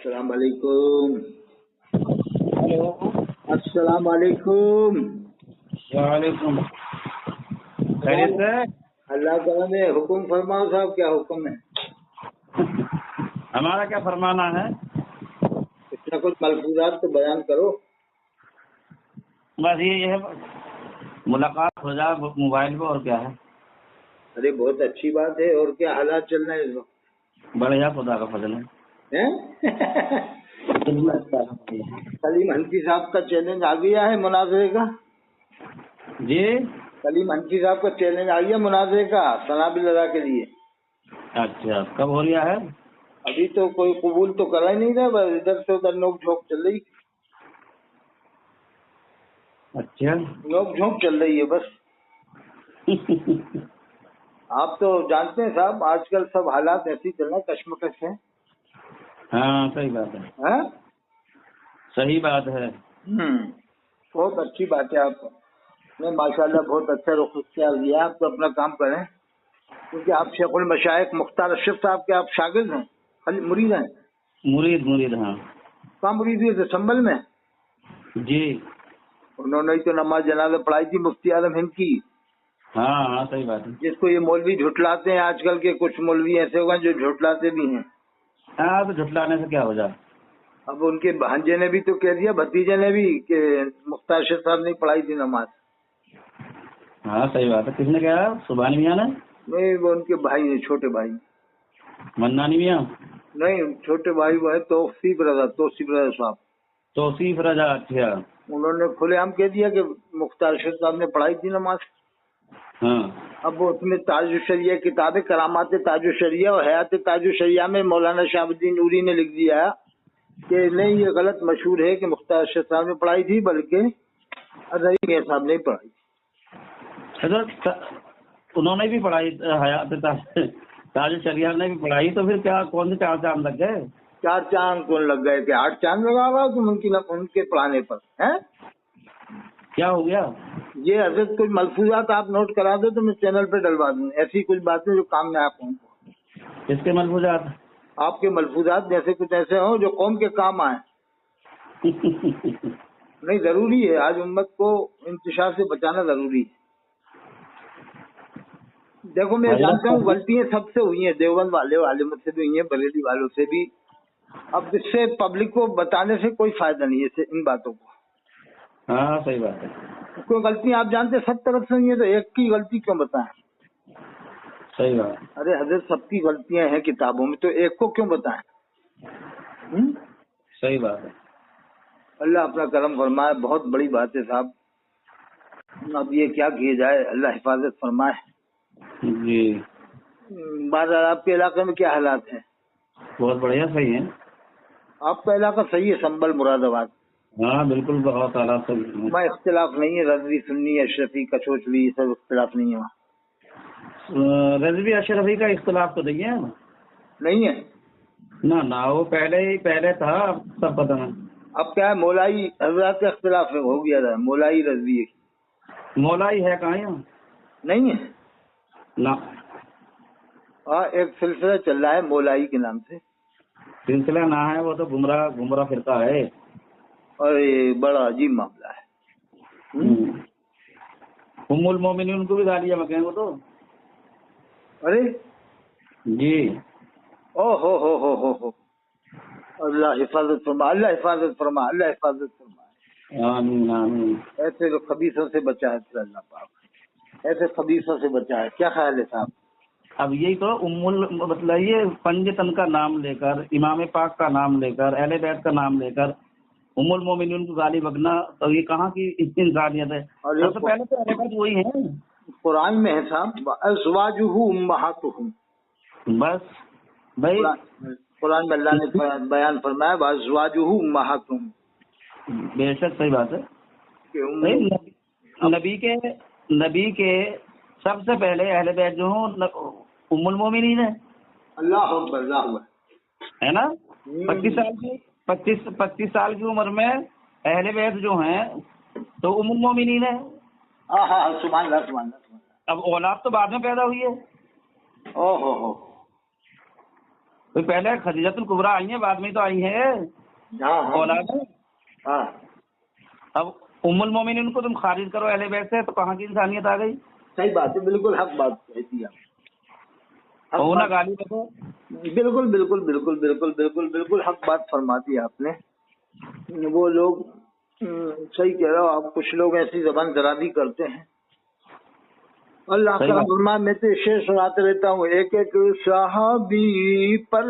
السلام علیکم. ہلو السلام علیکم. وعلیکم. خیریت سے؟ اللہ تعالیٰ نے حکم فرماؤ صاحب. کیا حکم ہے؟ ہمارا کیا فرمانا ہے؟ اتنا کچھ ملفوظات تو بیان کرو. بس یہ ہے ملاقات ہو جائے موبائل پہ، اور کیا ہے. ارے بہت اچھی بات ہے. اور کیا حالات چل رہے ہیں اس وقت؟ بڑھیا، خدا کا فضل ہے. سلیم حنفی صاحب کا چیلنج آ گیا ہے مناظرے کا. جی سلیم حنفی صاحب کا چیلنج آ گیا مناظرے کا ثنابل اللہ کے لیے. اچھا، کب ہو رہا ہے؟ ابھی تو کوئی قبول تو کرا ہی نہیں رہا، بس ادھر سے ادھر نوک جھونک چل رہی. اچھا. نوک جھونک چل رہی ہے بس. آپ تو جانتے ہیں صاحب آج کل سب حالات ایسے ہی چل رہے ہیں، کشمکش ہے. ہاں صحیح بات ہے. ہاں صحیح بات ہے. بہت اچھی بات ہے. آپ نے ماشاء اللہ بہت اچھا رخ اختیار کیا. آپ تو اپنا کام کریں، کیونکہ آپ شیخ المشائخ مختار اشرف صاحب کے آپ شاگرد ہیں، خالی مرید ہیں. مرید ہاں. کہاں مرید ہوئے تھے؟ سنبل میں. جی انہوں نے تو نماز جنازہ پڑھائی تھی مفتی اعظم ہند کی. ہاں ہاں صحیح بات ہے. جس کو یہ مولوی جھٹلاتے ہیں، آج کل کے کچھ مولوی ایسے ہو گئے جو جھٹلاتے بھی ہیں. ہاں تو جھٹلانے سے کیا ہو جائے. اب ان کے بھانجے نے بھی تو کہہ دیا، بھتیجے نے بھی، کہ مختار اشرف صاحب نے پڑھائی تھی نماز. ہاں صحیح بات ہے. کس نے کہا؟ سبحانی میاں نے؟ نہیں، وہ ان کے بھائی ہیں، چھوٹے بھائی. منانی میاں؟ نہیں، چھوٹے بھائی وہ ہے توصیف رضا صاحب. توصیف رضا. اچھا. انہوں نے کھلے عام کہہ دیا کہ مختار اشرف صاحب نے پڑھائی تھی نماز. ہاں. اب وہ اس میں تاج الشریعہ کتاب کرامات تاج الشریعہ اور حیات تاج الشریعہ میں مولانا شہاب الدین نوری نے لکھ دیا کہ نہیں، یہ غلط مشہور ہے کہ مختار اشرف صاحب نے پڑھائی تھی، بلکہ رضی میاں صاحب نے پڑھائی. حضرت انہوں نے بھی پڑھائی، حیات تاج الشریعہ نے بھی پڑھائی، تو پھر کیا کون سے چار چاند لگ گئے؟ 4 چاند کون لگ گئے کہ 8 چاند لگا ہوا تم ان کے پڑھانے پر ہیں؟ کیا ہو گیا؟ یہ حضرت کچھ ملفوظات آپ نوٹ کرا دو تو میں چینل پہ ڈلوا دوں. ایسی کچھ باتیں جو کام میں آپ ہوں. کس کے ملفوظات؟ آپ کے ملفوظات جیسے کچھ ایسے ہوں جو قوم کے کام آئیں. نہیں، ضروری ہے. آج امت کو انتشار سے بچانا ضروری ہے. دیکھو میں جانتا ہوں غلطیاں سب سے ہوئی ہیں، دیوبند والوں سے بھی ہوئی ہیں، بریلی والوں سے بھی. اب اس سے پبلک کو بتانے سے کوئی فائدہ نہیں ہے ان باتوں کو. ہاں صحیح بات ہے. کوئی غلطی آپ جانتے سب طرف سے ہوئی ہیں، تو ایک کی غلطی کیوں بتائیں؟ صحیح بات. ارے حضرت سب کی غلطیاں ہیں کتابوں میں، تو ایک کو کیوں بتائیں؟ صحیح بات ہے. اللہ اپنا کرم فرمائے. بہت بڑی بات ہے صاحب. اب یہ کیا کیا جائے، اللہ حفاظت فرمائے. جی. بہرحال آپ کے علاقے میں کیا حالات ہیں؟ بہت بڑھیا. صحیح ہے. آپ کا علاقہ صحیح ہے، سنبل مراد آباد. ہاں بالکل، بہت اعلیٰ سے. میں اختلاف نہیں ہے، رضوی سنی اشرفی کچوچوی سب اختلاف نہیں ہے وہاں. رضوی اشرفی کا اختلاف تو نہیں ہے. نہیں ہے نہ وہ پہلے تھا، اب سب پتہ ہے. اب کیا ہے، مولائی حضرات کا اختلاف ہو گیا تھا. مولائی رضوی مولائی ہے کہاں یہاں؟ نہیں ہے. نہ. ایک سلسلہ چل رہا ہے مولائی کے نام سے. سلسلہ نہ ہے، وہ تو گمراہ فرقہ ہے. اور یہ بڑا عجیب معاملہ ہے. ام المومنین ان کو بھی گالیاں بکیں وہ تو. ارے جی. او ہو. اللہ حفاظت فرما، اللہ حفاظت فرما، اللہ حفاظت فرما. آمین آمین. ایسے جو خبیثوں سے بچا ہے پھر اللہ پاک، ایسے خبیثوں سے بچا ہے. کیا خیال ہے صاحب؟ اب یہی تو مطلب یہ پنجتن کا نام لے کر، امام پاک کا نام لے کر، اہل بیت کا نام لے کر ام المومنین کو گالی بکنا، تو یہ کہاں کی انسانیت ہے؟ سب سے پہلے تو اہل بیت وہی ہیں. قرآن میں ہے صاحب، ازواجہ امہاتہم. بس بھائی قرآن میں اللہ نے بیان فرمایا ازواجہ امہاتہم. بے شک صحیح بات ہے. نبی کے سب سے پہلے اہل بیت جو ہوں ام المومنین ہے. اللہ اکبر، اللہ اکبر. ہے نا. 25 سال کی عمر میں اہل بیت جو ہیں تو ام المومنین ہے. ہاں سبحان اللہ سبحان اللہ. اب اولاد تو بعد میں پیدا ہوئی ہے. او ہو. تو پہلے خدیجۃ الکبریٰ آئی ہیں، بعد میں تو آئی ہیں ہاں ہاں اولاد۔ ہاں اب ام المومنین کو تم خارج کرو اہل بیت سے، تو کہاں کی انسانیت آ گئی؟ صحیح بات ہے، بالکل حق بات کہتی آپ، اور نہ گالی دیکھو۔ بالکل بالکل بالکل بالکل بالکل بالکل حق بات فرما دی آپ نے۔ وہ لوگ صحیح کہہ رہا ہو آپ، کچھ لوگ ایسی زبان درازی کرتے ہیں۔ اللہ کا فرمان، میں تو شعر سناتے رہتا ہوں، ایک ایک صحابی پر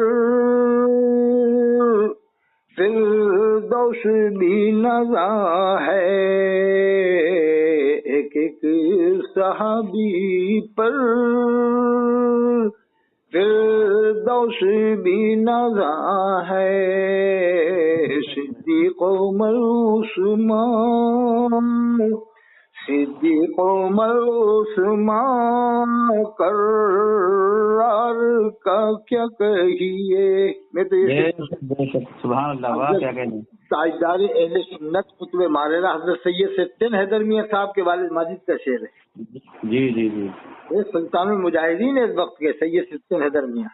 فردوس بھی نظر ہے، ایک ایک صحابی پر فردوس بھی نظر ہے، صدیق عمر عثمان، صدیق عمر عثمان کرار کا کیا کہیے۔ میں تو یہ سبحان اللہ، واہ کیا کہنے۔ تاجدار اہل سنت قطب ماریرہ حضرت سید ستین حیدر میاں صاحب کے والد ماجد کا شعر ہے۔ جی جی جی، یہ سلطان المجاہدین اس وقت کے سید ستین حیدر میاں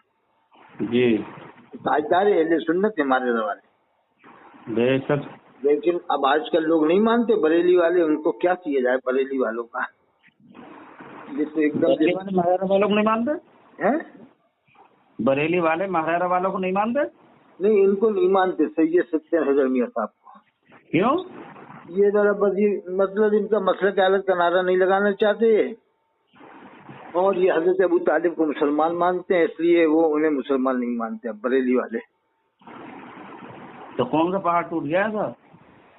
جی، تاجدار اہل سنت ہمارے روالے۔ بے شک۔ لیکن اب آج کل لوگ نہیں مانتے، بریلی والے، ان کو کیا کیا جائے بریلی والوں کا، جس سے ایک دم ماہرہ والوں کو نہیں مانتے ہیں، بریلی والے ماہرہ والوں کو نہیں مانتے؟ نہیں، ان کو نہیں مانتے سید ستین حیدر میاں صاحب کو۔ کیوں؟ یہ ذرا مطلب ان کا مسئلہ کی حالت کا نعرہ نہیں لگانا چاہتے، اور یہ حضرت ابو طالب کو مسلمان مانتے ہیں، اس لیے وہ انہیں مسلمان نہیں مانتے اب بریلی والے۔ تو کون سا پہاڑ ٹوٹ گیا تھا؟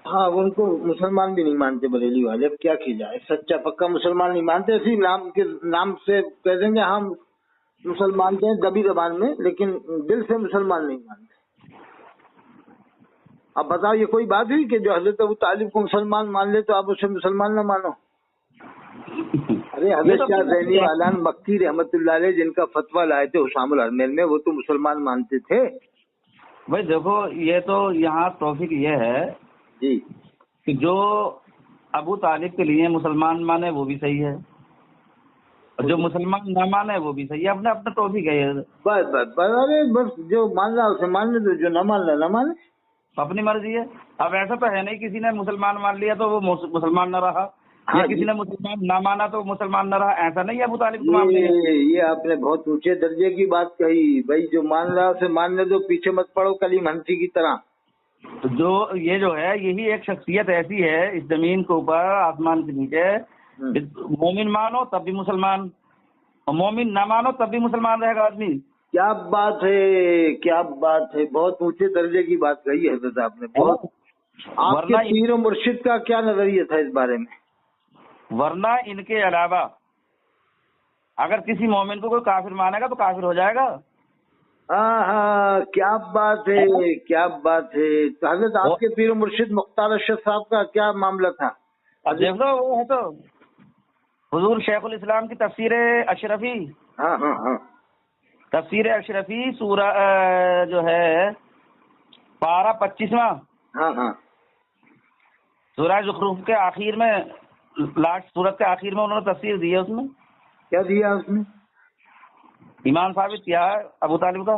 ہاں، ان کو مسلمان بھی نہیں مانتے بریلی والے، اب کیا کی جائے، سچا پکا مسلمان نہیں مانتے، اسی نام کے نام سے کہہ دیں گے ہم مسلمان ہیں دبی زبان میں، لیکن دل سے مسلمان نہیں مانتے۔ اب بتاؤ یہ کوئی بات ہوئی کہ جو حضرت ابو طالب کو مسلمان مان لے تو آپ اسے مسلمان نہ مانو؟ ارے حضرت شاہ زینی والان مکی رحمت اللہ علیہ جن کا فتویٰ لائے تھے حسام الحرمین میں، وہ تو مسلمان مانتے تھے۔ بھائی دیکھو، یہ تو یہاں توفیق یہ ہے جی کہ جو ابو طالب کے لیے مسلمان مانے وہ بھی صحیح ہے، اور جو مسلمان نہ مانے وہ بھی صحیح ہے، اپنا اپنا توفیق ہے یہ۔ بس بس بس، ارے بس جو مان رہا اسے مان لے، تو جو نہ مان رہا نہ مانے، اپنی مرضی ہے۔ اب ایسا تو ہے نہیں کسی نے مسلمان مان لیا تو وہ مسلمان نہ رہا، یا کسی نے مسلمان نہ مانا تو مسلمان نہ رہا، ایسا نہیں ہے ابو طالب کے معاملے میں۔ یہ آپ نے بہت اونچے درجے کی بات کہی بھائی، جو مان رہا اسے ماننے دو، پیچھے مت پڑو کلیم ہنسی کی طرح۔ تو جو یہ جو ہے یہی ایک شخصیت ایسی ہے اس زمین کے اوپر آسمان کے نیچے، مومن مانو تب بھی مسلمان، اور مومن نہ مانو تب بھی مسلمان رہے گا آدمی۔ کیا بات ہے، کیا بات ہے، بہت اونچے درجے کی بات کہی ہے حضرت آپ نے، بہت۔ آپ کے پیر و مرشد کا کیا نظریہ تھا اس بارے میں؟ ورنہ ان کے علاوہ اگر کسی مومن کو کوئی کافر مانے گا تو کافر ہو جائے گا۔ ہاں ہاں، کیا بات ہے، کیا بات ہے۔ تو حضرت آپ کے پیر و مرشد مختار اشرف صاحب کا کیا معاملہ تھا؟ اب دیکھ لو، وہ ہے تو حضور شیخ الاسلام کی تفسیر اشرفی، ہاں ہاں ہاں، تفسیر اشرفی سورہ جو ہے پارہ 25واں، ہاں ہاں، سورہ زخرف کے آخر میں، لاسٹ سورت کے آخر میں انہوں نے تفسیر دی ہے، اس میں کیا دیا اس میں؟ ایمان ثابت کیا ہے ابو طالب کا،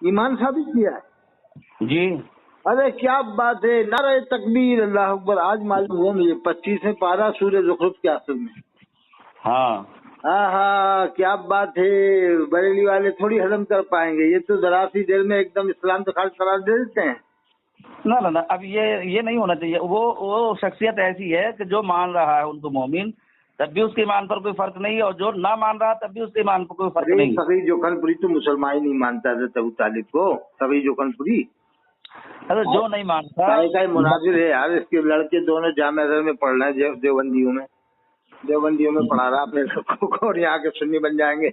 ایمان ثابت کیا ہے؟ جی۔ ارے کیا بات ہے، نعرہ تکبیر، اللہ اکبر۔ آج معلوم ہوا مجھے 25 پارہ سورہ زخرف کے آخر میں۔ ہاں ہاں ہاں، کیا بات ہے، بریلی والے تھوڑی ہضم کر پائیں گے، یہ تو ذرا سی دیر میں ایک دم اسلام سے خارج قرار دے دیتے ہیں۔ نہ اب یہ نہیں ہونا چاہیے۔ وہ شخصیت ایسی ہے کہ جو مان رہا ہے ان کو مومن، تب بھی اس کے ایمان پر کوئی فرق نہیں ہے، اور جو نہ مان رہا تب بھی اس کے ایمان پر کوئی فرق نہیں ہے۔ سبھی جوکھن پوری تو مسلمان ہی نہیں مانتا حضرت ابو طالب کو، سبھی جوکھن پوری جو نہیں مانتا مناظر ہے یار، اس کے لڑکے دونوں جامعہ ازہر میں پڑھ رہے ہیں، دیوبندیوں میں پڑھا رہا اپنے لڑکوں کو، اور یہاں کے سنی بن جائیں گے۔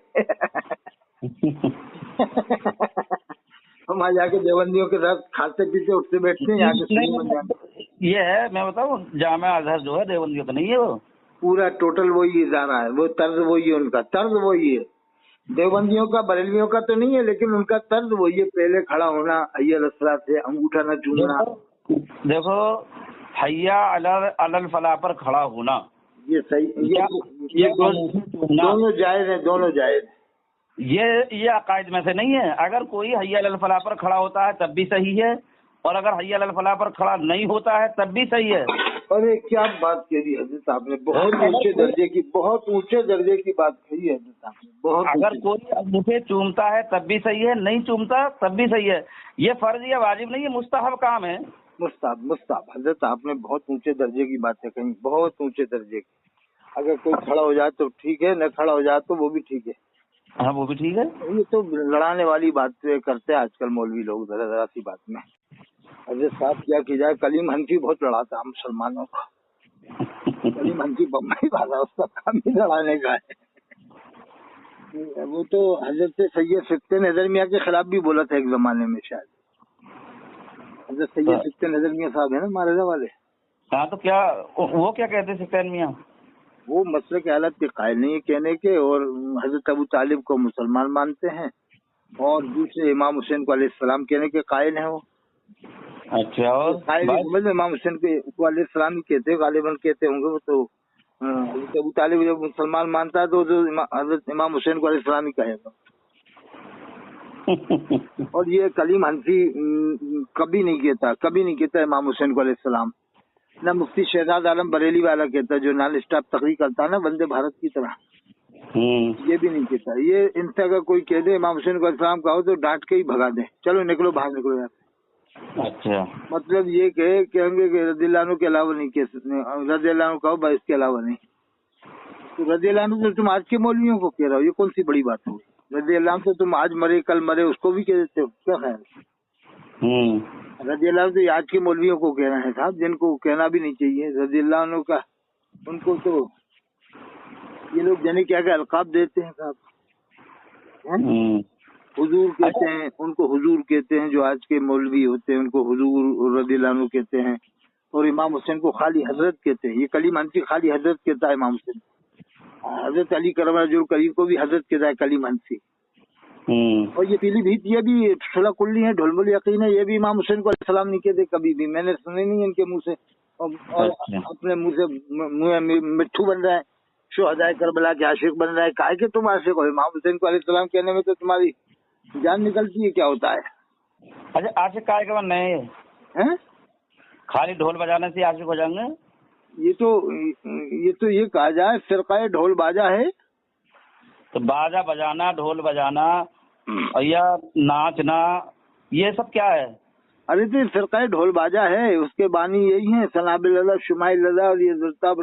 ہم جا کے دیوبندیوں کے ساتھ کھاتے پیتے اٹھتے بیٹھتے ہیں، یہاں کے سنی بن جائیں گے۔ یہ ہے، میں بتاؤں، جامعہ ازہر جو ہے دیوبندیوں کا نہیں ہے، وہ پورا ٹوٹل وہی ادارہ ہے، وہ طرز وہی ہے، ان کا طرز وہی ہے، دیوبندیوں کا بریلویوں کا تو نہیں ہے، لیکن ان کا طرز وہی ہے، پہلے کھڑا ہونا، حی علی الصلاۃ سے انگوٹھا نہ چومنا۔ دیکھو، حیا علی الفلاح پر کھڑا ہونا، یہ صحیح، یہ دونوں جائز ہیں، دونوں جائز ہیں۔ ये अकायद में से नहीं है। अगर कोई हय्या अलल फलाह पर खड़ा होता है तब भी सही है, और अगर हय्या अलल फलाह पर खड़ा नहीं होता है तब भी सही है। अरे क्या बात कही हजरत आपने, बहुत ऊंचे दर्जे की बात कही है हजरत आपने, बहुत। अगर कोई मुझे चूमता है तब भी सही है, नहीं चूमता तब भी सही है। ये फर्ज या वाजिब नहीं है, मुस्तहब काम है। मुस्ताहब हजरत आपने बहुत ऊंचे दर्जे की बातें कही, बहुत ऊंचे दर्जे की। अगर कोई खड़ा हो जाए तो ठीक है, न खड़ा हो जाए तो वो भी ठीक है। हाँ वो भी ठीक है। ये तो लड़ाने वाली बात करते हैं आजकल मौलवी लोग, जरा सी बात में। हजरत साहब क्या की जाए, कलीम हनफी बहुत लड़ाता है मुसलमानों को। कलीम हनफी बम्बई वाला, उसका काम ही लड़ाने का है। वो तो हजरत सैयद सिक्ते नजर मियाँ के खिलाफ भी बोला था एक जमाने में शायद। हजरत सैयद सिक्ते नजर मियाँ साहब है ना मारेजा वाले। हाँ तो क्या वो क्या कहते सिक्ते मियाँ? वो मसले के हालत के कायल नहीं है कहने के, और हजरत अबू तालिब को मुसलमान मानते हैं, और दूसरे इमाम हुसैन को अलैहिस्सलाम कहने के कायल हैं वो। अच्छा, और कायल इमाम हुसैन को अलैहिस्सलाम ही कहते हैं, गालिबन कहते होंगे वो तो। हजरत अबू तालिब जब मुसलमान मानता है तो जो हजरत इमाम हुसैन को अलैहिस्सलाम ही कहेगा। और ये कलीम हनफी कभी नहीं कहता इमाम हुसैन को अलैहिस्सलाम। ना मुफ्ती शहजाद आलम बरेली वाला कहता है, जो नॉन स्टॉप तकरीर करता है ना वंदे भारत की तरह, ये भी नहीं कहता। ये इनसे अगर कोई कह दे इमाम हुसैन को अलैहिस्सलाम कहो तो डांट के ही भगा दे, चलो निकलो बाहर निकलो यार। अच्छा, मतलब ये कहेंगे कि रज़ियल्लाहु अन्हु के अलावा नहीं कह सकते, रज़ियल्लाहु अन्हु कहो बस इसके अलावा नहीं। तो रज़ियल्लाहु अन्हु तो तुम आज के मौलवियों को कह रहे हो, ये कौन सी बड़ी बात होगी? रज़ियल्लाहु अन्हु तो तुम आज मरे कल मरे उसको भी कह देते हो, क्या ख्याल? रज़ियल्लाहु अन्हु तो आज के मौलवियों को कहना है साहब, जिनको कहना भी नहीं चाहिए रज़ियल्लाहु अन्हु का। उनको तो ये लोग जाने क्या क्या अलकाब देते हैं साहब। हुजूर कहते हैं, उनको हुजूर कहते हैं। जो आज के मौलवी होते हैं उनको हुजूर रज़ियल्लाहु अन्हु कहते हैं, और इमाम हुसैन को खाली हजरत कहते हैं। ये कलीम हनफी खाली हजरत कहता है इमाम हुसैन। हजरत अली करम वजहुल करीम को भी हजरत कहता है कलीम हनफी। और ये पीलीभीत ये भी सुलह कुल्ली है, ढोलबुल यकीन है, ये भी इमाम हुसैन को अलैहिस्सलाम नहीं कहते कभी भी, मैंने सुने नहीं इनके मुंह से। और अपने मुंह से मुंह मिट्ठू बन रहा है, शुहदाए करबला के आशिक बन रहा है। काहे के तुम आशिक हो? इमाम हुसैन को अलैहिस्सलाम कहने में तो तुम्हारी जान निकलती है, क्या होता है? अच्छा, आशिक काहे के बनना है? खाली ढोल बजाने से आशिक हो जाएंगे? ये तो ये कहा जाए फिरकाए ढोल बाजा है। तो बाजा बजाना, ढोल बजाना या नाचना, ये सब क्या है? अरे तो फिरकाए ढोल बाजा है, उसके बानी यही है सनाबिल रज़ा, शुमाइल रज़ा और ये जुर्ताब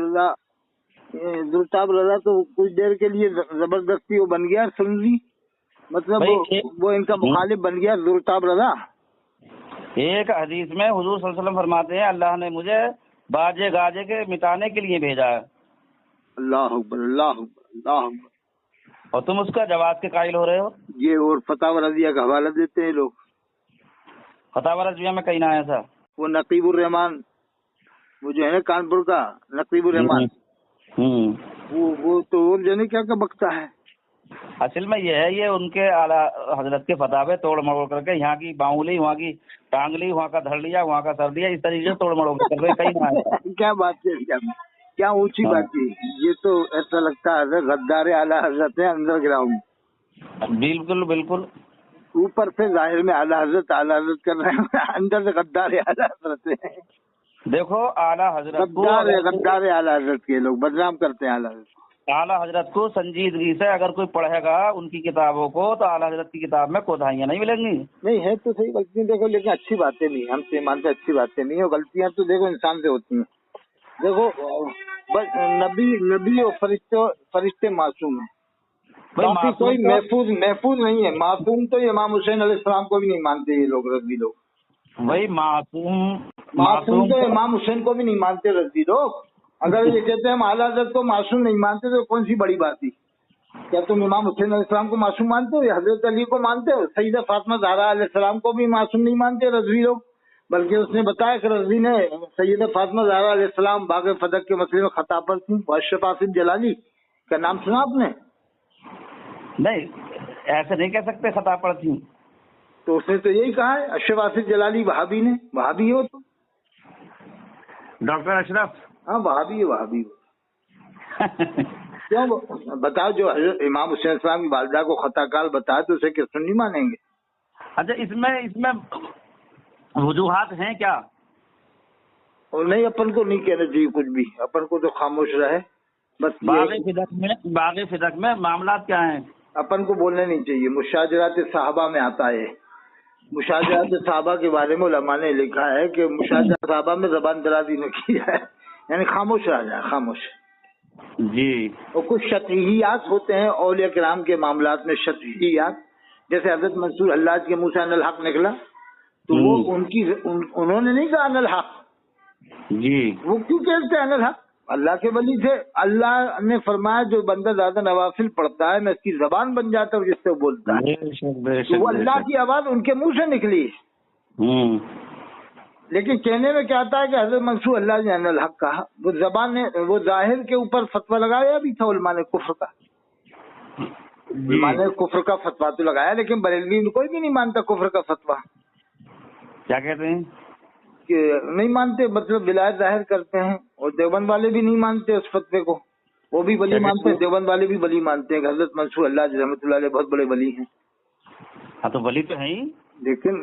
रज़ा तो कुछ देर के लिए जबरदस्ती वो बन गया सुन्नी, मतलब वो इनका मुखालिफ बन गया जुर्ताब रज़ा। एक हदीस में हुजूर सल्लल्लाहु अलैहि वसल्लम फरमाते हैं, अल्लाह ने मुझे बाजे गाजे के मिटाने के लिए भेजा है। अल्लाह अकबर, अल्लाह अकबर, अल्लाह अकबर। और तुम उसका जवाब के कायल हो रहे हो। ये और फतावा रज़िया का हवाला देते हैं लोग। फतावा रज़िया में कहीं ना आया था। वो नकीबुर रहमान, वो जो है ना कानपुर का नकीबुर रहमान, वो तो और जाने क्या क्या बकता है। असल में ये है, ये उनके आला हजरत के फतावे तोड़ मरोड़ करके यहाँ की बाउली, वहाँ की टांगली, वहाँ का धर लिया, वहाँ का सर दिया, इस तरीके से तोड़ मरोड़ कर रहे कहीं ना। क्या बात है, क्या ऊंची बात है। ये तो ऐसा लगता है गद्दार आला हजरत है अंडरग्राउंड। बिल्कुल बिल्कुल, ऊपर से जाहिर में आला हजरत कर रहे हैं, अंदर से गद्दार आला हजरत है। देखो आला हजरत को, गद्दार आला हजरत के लोग बदनाम करते हैं आला हजरत को संजीदगी से अगर कोई पढ़ेगा उनकी किताबों को, तो आला हजरत की किताब में कोताहियां नहीं मिलेंगी। नहीं है तो सही गलतियां देखो, लेकिन अच्छी बातें नहीं, हमसे मानते अच्छी बातें नहीं, और गलतियां तो देखो इंसान से होती हैं। देखो बस नबी और फरिश्ते मासूम है, बाकी कोई महफूज नहीं है। मासूम तो इमाम हुसैन अलैहिस्सलाम को भी नहीं मानते ये लोग, रज़वी लोग। वही मासूम तो इमाम हुसैन को भी नहीं मानते रज़वी लोग। अगर ये कहते हैं हम आला हज़रत को मासूम नहीं मानते तो कौन सी बड़ी बात थी? क्या तुम इमाम हुसैन अलैहिस्सलाम को मासूम मानते हो या हजरत अली को मानते हो? सईदा फातिमा ज़हरा अलैहिस्सलाम को भी मासूम नहीं मानते रज़वी लोग, बल्कि उसने बताया कि रज़वी ने सईदा फातिमा ज़हरा अलैहिस्सलाम बाग़ फदक के मसले में खता पर थी। अशरफ आसिफ जलाली का नाम सुना आपने? नहीं, ऐसे नहीं कह सकते खता पर थी। तो उसने तो यही कहा है, अशरफ आसिफ जलाली वहाबी ने, वहाबी हो तो डॉक्टर अशरफ, हाँ वहाबी है। क्यों बताओ, जो हजरत इमाम हुसैन इस्लाम की वालिदा को खताकार बताया तो उसे क्यों नहीं मानेंगे? अच्छा, इसमें वजूहात हैं क्या? और नहीं, अपन को नहीं कहना चाहिए कुछ भी, अपन को तो खामोश रहे बस। बाग़े फिदक में मामला क्या है? अपन को बोलना नहीं चाहिए। मुशाजरात साहबा में आता है, मुशाजरात साहबा के बारे में उलमा ने लिखा है कि मुशाजरात साहबा में जबान दराजी ने किया है, यानी खामोश रह जाए, खामोश जी। और कुछ शतहियात होते हैं औलिया किराम के मामलात में, शतहियात, जैसे हजरत मंसूर हल्लाज के मुंह से अनल हक निकला तो वो उन्होंने नहीं कहा अनल हक जी। वो क्यों कहते हैं अनल हक? अल्लाह के वली थे, अल्लाह ने फरमाया जो बंदा ज्यादा नवाफिल पढ़ता है मैं इसकी जबान बन जाता हूँ जिससे बोलता है। तो वो अल्लाह की आवाज उनके मुंह से निकली। लेकिन कहने में क्या आता है कि हजरत मंसूर अल्लाह ने अनल हक कहा, वो जबान ने, वो जाहिर के ऊपर फतवा लगाया भी था उलमा ने कुफ्र का, उलमा ने कुफ्र का फतवा तो लगाया, लेकिन बरेलवी में कोई भी नहीं मानता कुफ्र का फतवा। क्या कहते हैं कि नहीं मानते, मतलब विलायत जाहिर करते हैं, और देवबंद वाले भी नहीं मानते उस फतवे को, वो भी वली मानते हैं, देवबंद वाले भी वली मानते हैं। हजरत मंसूर अल्लाह रहमतुल्लाह अलैह बहुत बड़े वली हैं। हाँ तो वली तो है ही, लेकिन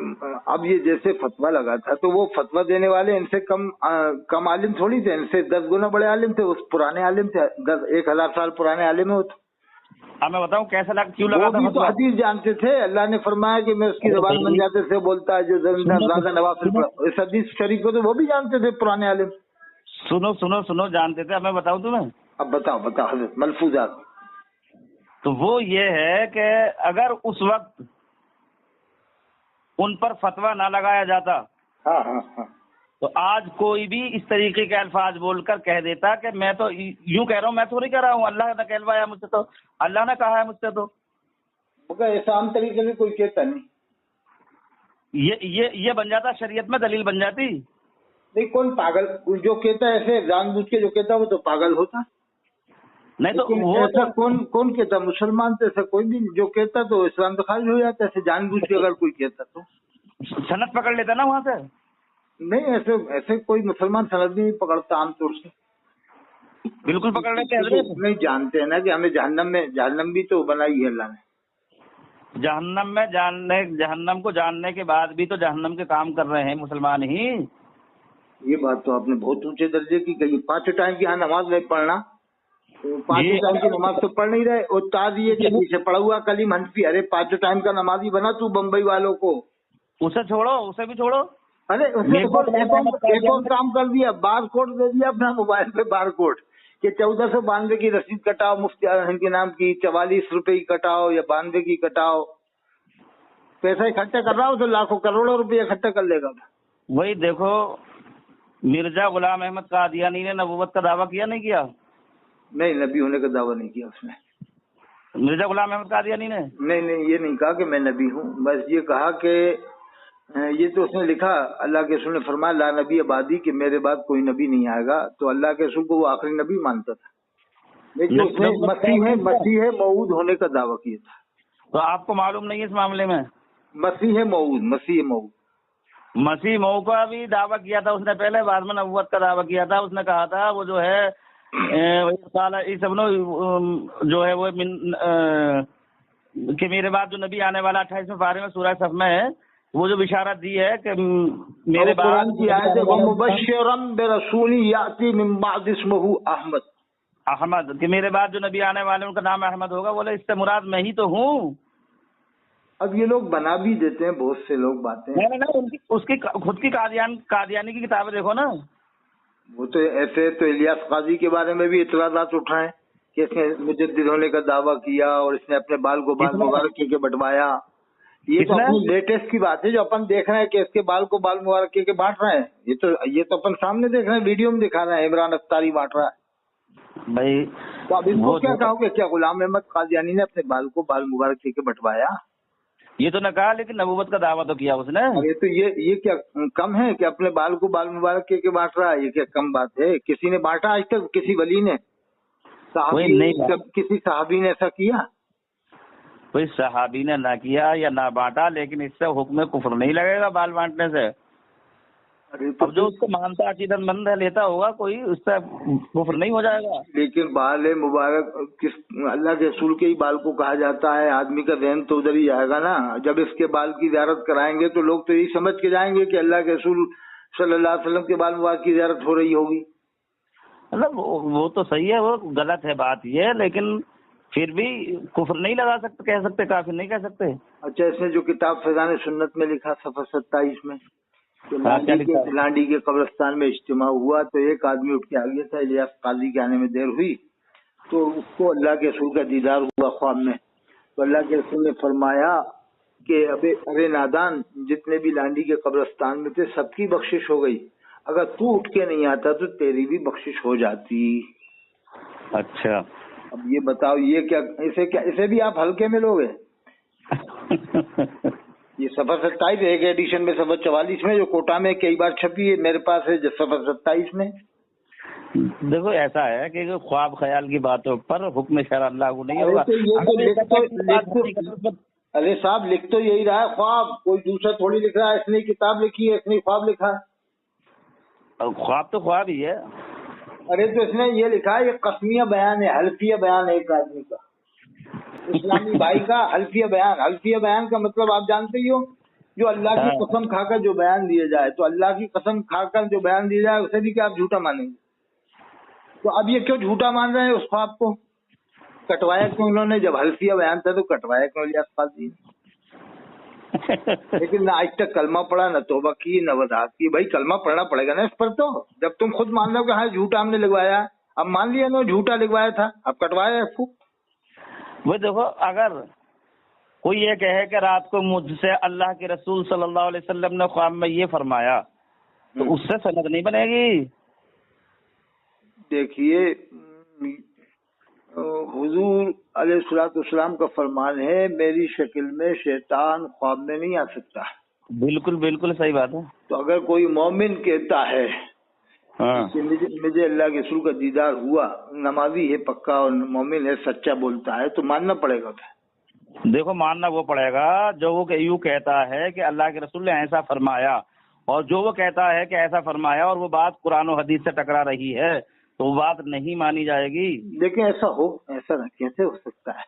अब ये जैसे फतवा लगा था तो वो फतवा देने वाले इनसे कम आलिम थोड़ी थे, इनसे 10 गुना बड़े आलिम थे, उस पुराने आलिम थे, 1000 साल पुराने आलिम है वो तो। अब मैं बताऊं कैसा लगा, क्यों लगा था? वो भी तो हदीस जानते थे, अल्लाह ने फरमाया कि मैं उसकी जबान बन जाते से बोलता है जो ज्यादा नवाफिल, इस हदीस शरीफ को तो वो भी जानते थे पुराने आलिम। सुनो जानते थे। अब मैं बताऊं तुम्हें? अब बताओ हजरत मलफूजात। तो वो ये है कि अगर उस वक्त उन पर फतवा ना लगाया जाता, हाँ, तो आज कोई भी इस तरीके के अल्फाज बोलकर कह देता कि मैं तो यूं कह रहा हूँ, मैं थोड़ी कह रहा हूँ, अल्लाह ने कहलवाया मुझसे, तो अल्लाह ने कहा है मुझसे, तो ऐसा आम तरीके से कोई कहता नहीं। ये बन जाता, शरीयत में दलील बन जाती। नहीं, कौन पागल जो कहता है ऐसे जानबूझ के जो कहता है वो तो पागल होता। नहीं तो वो ऐसा कौन कहता? मुसलमान तो ऐसा कोई भी जो कहता तो इस्लाम तो खारिज हो जाता, ऐसे जानबूझ के अगर कोई कहता तो सनद पकड़ लेता ना वहां से। नहीं, ऐसे कोई मुसलमान सनद भी नहीं पकड़ता आमतौर से। बिल्कुल पकड़ लेते हैं। नहीं जानते हैं ना कि हमें जहन्नम भी तो बनाई है अल्लाह ने। जहन्नम को जानने के बाद भी तो जहन्नम के काम कर रहे हैं मुसलमान ही। ये बात तो आपने बहुत ऊंचे दर्जे की कही। 5 टाइम की यहाँ नमाज नहीं पढ़ना, तो 5 टाइम की नमाज तो पढ़ नहीं रहे, और ताज़िए के पीछे पड़ा हुआ कलीम हनफी। अरे 5 टाइम का नमाजी बना तू बम्बई वालों को। उसे छोड़ो, उसे भी छोड़ो। अरे उसने एक और काम कर दिया, बार कोड दे दिया अपना मोबाइल पे, बार कोड कि 1492 की रसीद कटाओ मुफ्ती आजम के नाम की, 44 रुपए की कटाओ या 92 की कटाओ। पैसा इकट्ठा कर रहा हो तो लाखों करोड़ों रुपए इकट्ठा कर लेगा। वही देखो, मिर्जा गुलाम अहमद कादियानी ने नबूवत का दावा किया, नहीं किया? नहीं, नबी होने का दावा नहीं किया उसने। मिर्जा गुलाम अहमद कादियानी ने नहीं, ये नहीं कहा कि मैं नबी हूँ, बस ये कहा कि ये तो उसने लिखा, अल्लाह के रसूल ने फरमाया ला नबी आबादी, कि मेरे बाद कोई नबी नहीं आएगा, तो अल्लाह के रसूल को वो आखिरी नबी मानता था। लेकिन उसने मसीह मऊद होने का दावा किया था। तो आपको मालूम नहीं है इस मामले में? मसीह मऊद का भी दावा किया था उसने पहले, बाद में नबूवत का दावा किया था। उसने कहा था वो जो है जो है वो कि मेरे बाद जो नबी आने वाला 28वें पारे में सूरह सफ में है, वो जो बिशारत दी है कि मेरे बाद की आयत है वो मुबश्शिरन बिरसूली याती मिन बाद इस्मुहु अहमद, कि मेरे बाद जो नबी आने वाले उनका नाम अहमद होगा। बोले इससे मुराद मैं ही तो हूँ। अब ये लोग बना भी देते हैं, बहुत से लोग बातें। नहीं, उसकी खुद की कादियानी की किताबें देखो ना। वो तो ऐसे तो इलियास काजी के बारे में भी इतराज़ात उठाए कि इसने मुजद्दिद होने का दावा किया और इसने अपने बाल को बाल मुबारक के बंटवाया। ये तो अपनी लेटेस्ट की बात है जो अपन देख रहे हैं कि इसके बाल को बाल मुबारक के बांट रहे हैं। ये तो अपन सामने देख रहे हैं, वीडियो में दिखा रहे हैं, इमरान अख्तारी बांट रहा है भाई। तो अब इसको क्या कहोगे? क्या गुलाम अहमद कादियानी ने अपने बाल को बाल मुबारक के बंटवाया? ये तो न कहा, लेकिन नबूवत का दावा तो किया उसने। अरे तो ये क्या कम है कि अपने बाल को बाल मुबारक के बांट रहा है? ये क्या कम बात है? किसी ने बांटा आज तक? किसी वली ने, किसी सहाबी ने ऐसा किया? कोई सहाबी ने ना किया या ना बांटा, लेकिन इससे हुक्म कुफ्र नहीं लगेगा बाल बांटने से। अरे तो अब जो उसको मानता अकीदतमंद है लेता होगा कोई, उससे कुफ्र नहीं हो जाएगा? लेकिन बाल मुबारक किस अल्लाह के रसूल के ही बाल को कहा जाता है, आदमी का ध्यान तो उधर ही जाएगा ना। जब इसके बाल की ज़ियारत कराएंगे तो लोग तो यही समझ के जाएंगे कि अल्लाह के रसूल सल्लल्लाहु अलैहि वसल्लम के बाल मुबारक की ज़ियारत हो रही होगी। मतलब वो तो सही है, वो गलत है बात ये, लेकिन फिर भी कुफ्र नहीं लगा सकते, कह सकते, काफिर नहीं कह सकते। अच्छा, इसने जो किताब फैज़ान सुन्नत में लिखा सफ़र 27 में कि हाँ, क्या लिखा है? लांडी के कब्रिस्तान में इज्तिमा हुआ तो एक आदमी उठ के आ गया था, इलियास काजी के आने में देर हुई तो उसको अल्लाह के रसूल का दीदार हुआ ख्वाब में। तो अल्लाह के रसूल ने फरमाया कि अरे नादान, जितने भी लांडी के कब्रिस्तान में थे सबकी बख्शिश हो गई, अगर तू उठ के नहीं आता तो तेरी भी बख्शिश हो जाती। अच्छा। अब ये बताओ, ये क्या इसे भी आप हल्के में लोगे? ये सफर 27 एक एडिशन में सफर 44 में जो कोटा में कई बार छपी है, मेरे पास है सफर 27 में। देखो ऐसा है कि ख्वाब ख्याल की बातों पर हुक्म शरअ लागू नहीं होगा। अरे साहब लिख तो यही रहा है ख्वाब, कोई दूसरा थोड़ी लिख रहा है। इसने किताब लिखी है, इसने ख्वाब लिखा है। ख्वाब तो ख्वाब ही है। अरे तो इसने ये लिखा है, ये कस्मिया बयान है, हल्फिया बयान है एक आदमी का, इस्लामी भाई का हल्फिया बयान। हल्फिया बयान का मतलब आप जानते ही हो, जो अल्लाह की कसम खाकर जो बयान दिया जाए। तो अल्लाह की कसम खाकर जो बयान दिया जाए उसे भी क्या आप झूठा मानेंगे? तो अब ये क्यों झूठा मान रहे हैं उस ख्वाब को? कटवाया क्यों उन्होंने? जब हल्फिया बयान था तो कटवाया क्यों इलियास काजी? लेकिन ना आज तक कलमा पढ़ा, न तौबा की, न वजाहत की। भाई कलमा पढ़ना पड़ेगा ना इस पर। तो जब तुम खुद मान लो कि हाँ झूठा हमने लिखवाया, अब मान लिया ना झूठा लिखवाया था, अब कटवाया फूक। वो देखो, अगर कोई ये कहे कि रात को मुझसे अल्लाह के रसूल सल्लल्लाहु अलैहि वसल्लम ने ख्वाब में ये फरमाया, तो उससे सनद नहीं बनेगी। देखिए, हुजूर अलैहिस्सलाम का फरमान है, मेरी शक्ल में शैतान ख्वाब में नहीं आ सकता। बिल्कुल बिल्कुल सही बात है। तो अगर कोई मोमिन कहता है हाँ, कि मुझे अल्लाह के रसूल का दीदार हुआ, नमाजी है पक्का और मोमिन है, सच्चा बोलता है, तो मानना पड़ेगा। देखो मानना वो पड़ेगा जो वो यूँ कहता है कि अल्लाह के रसूल ने ऐसा फरमाया, और जो वो कहता है कि ऐसा फरमाया और वो बात कुरान और हदीस से टकरा रही है, तो वो बात नहीं मानी जाएगी। लेकिन ऐसा कैसे हो सकता है?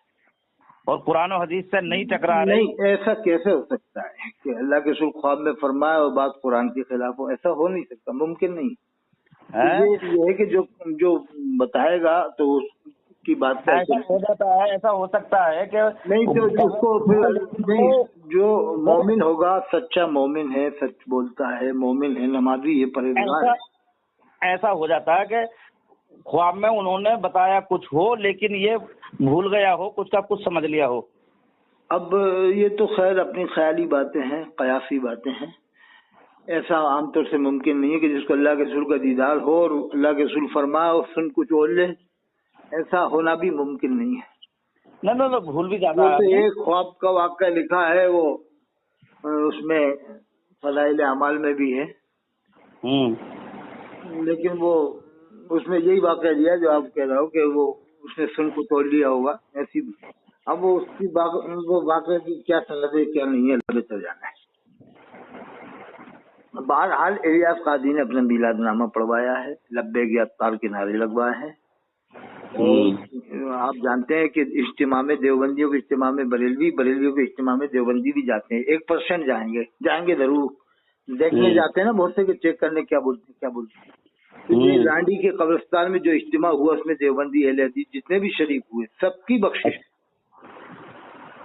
और कुरान और हदीस से नहीं टकरा रही। नहीं, ऐसा कैसे हो सकता है कि अल्लाह के रसूल ख्वाब में फरमाए और बात कुरान के खिलाफ हो? ऐसा हो नहीं सकता, मुमकिन नहीं है। ये है कि जो बताएगा तो उसकी बात का ऐसा हो जाता है, ऐसा हो सकता है कि नहीं, तो उसको फिर नहीं, जो मोमिन होगा, सच्चा मोमिन है, सच बोलता है, मोमिन है, नमाजी है, परहेजगार है। ऐसा हो जाता है कि ख्वाब में उन्होंने बताया कुछ हो, लेकिन ये भूल गया हो, कुछ का कुछ समझ लिया हो। अब ये तो खैर अपनी ख्याली बातें हैं, कयासी बातें हैं। ऐसा आमतौर से मुमकिन नहीं है कि जिसको अल्लाह के रसूल का दीदार हो और अल्लाह के रसूल फरमाए और सुन कुछ और ले, ऐसा होना भी मुमकिन नहीं है। नहीं, भूल भी जाता है। तो एक ख्वाब का वाक़या लिखा है, वो उसमें फज़ाइल अमाल में भी है, लेकिन वो उसमें यही वाक़या दिया जो आप कह रहे हो कि वो उसने सुन को तोड़ लिया होगा ऐसी। अब वो उसकी वो वाक़या की क्या सनद है क्या नहीं है, लगे चल जाना है। बहरहाल इलियास काजी ने अपना मिलादनामा पढ़वाया है, लब्बैक अत्तार के नारे लगवाए हैं। आप जानते हैं कि इज्तिमा में देवबंदियों के इज्तिमा में बरेलवियों के इज्तिमा में देवबंदी भी जाते हैं। 1% जाएंगे जरूर, देखने जाते हैं ना बहुत से कि चेक करने क्या बोलते हैं। तो लांडी के कब्रिस्तान में जो इज्तिमा हुआ उसमें देवबंदी अहले हदीस जितने भी शरीक हुए सबकी बख्शिश,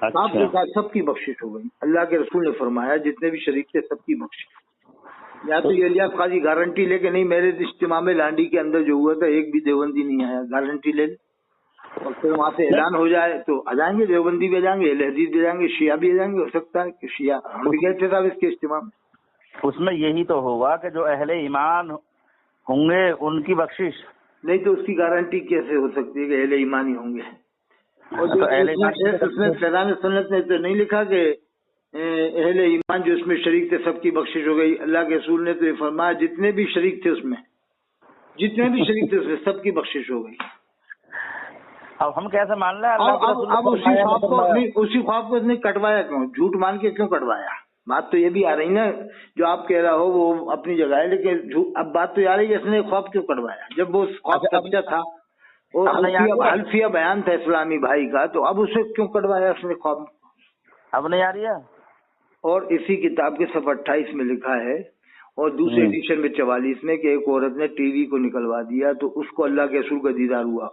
आपके सबकी बख्शिश हो गई। अल्लाह के रसूल ने फरमाया जितने भी शरीक थे सबकी बख्शिश। या तो ये इलियास काजी गारंटी लेके नहीं, मेरे इज्तिमा में लांडी के अंदर जो हुआ था एक भी देवबंदी नहीं आया, गारंटी ले और फिर वहाँ से ऐलान हो जाए तो आ जाएंगे, देवबंदी भी आ जाएंगे, अहले हदीस भी आ जाएंगे, शिया भी आ जाएंगे। हो सकता है कि शिया, हम भी गए थे साहब इसके इज्तिमा में। उसमें यही तो होगा कि जो अहले ईमान होंगे उनकी बख्शिश। नहीं तो उसकी गारंटी कैसे हो सकती है कि अहले ईमान ही होंगे? और जो उसमें फैज़ान सुन्नत ने तो नहीं लिखा कि अहले ईमान जो उसमें शरीक थे सबकी बख्शिश हो गई। अल्लाह के रसूल ने तो ये फरमाया जितने भी शरीक थे उसमें सबकी बख्शिश हो गई। अब हम कैसे मान लें? अब उसी ख्वाब को इसने कटवाया क्यों? झूठ मान के क्यों कटवाया? बात तो ये भी आ रही ना, जो आप कह रहा हो वो अपनी जगह है, लेकिन अब बात तो ये आ रही है इसने ख्वाब क्यों कटवाया, जब वो ख्वाब सच्चा था, वो हल्फिया बयान था इस्लामी भाई का, तो अब उसे क्यों कटवाया उसने ख्वाब? अब नहीं आ रही है। और इसी किताब के सफ़ा 28 में लिखा है और दूसरे एडिशन में 44 में कि एक औरत ने टीवी को निकलवा दिया तो उसको अल्लाह के रसूल का दीदार हुआ,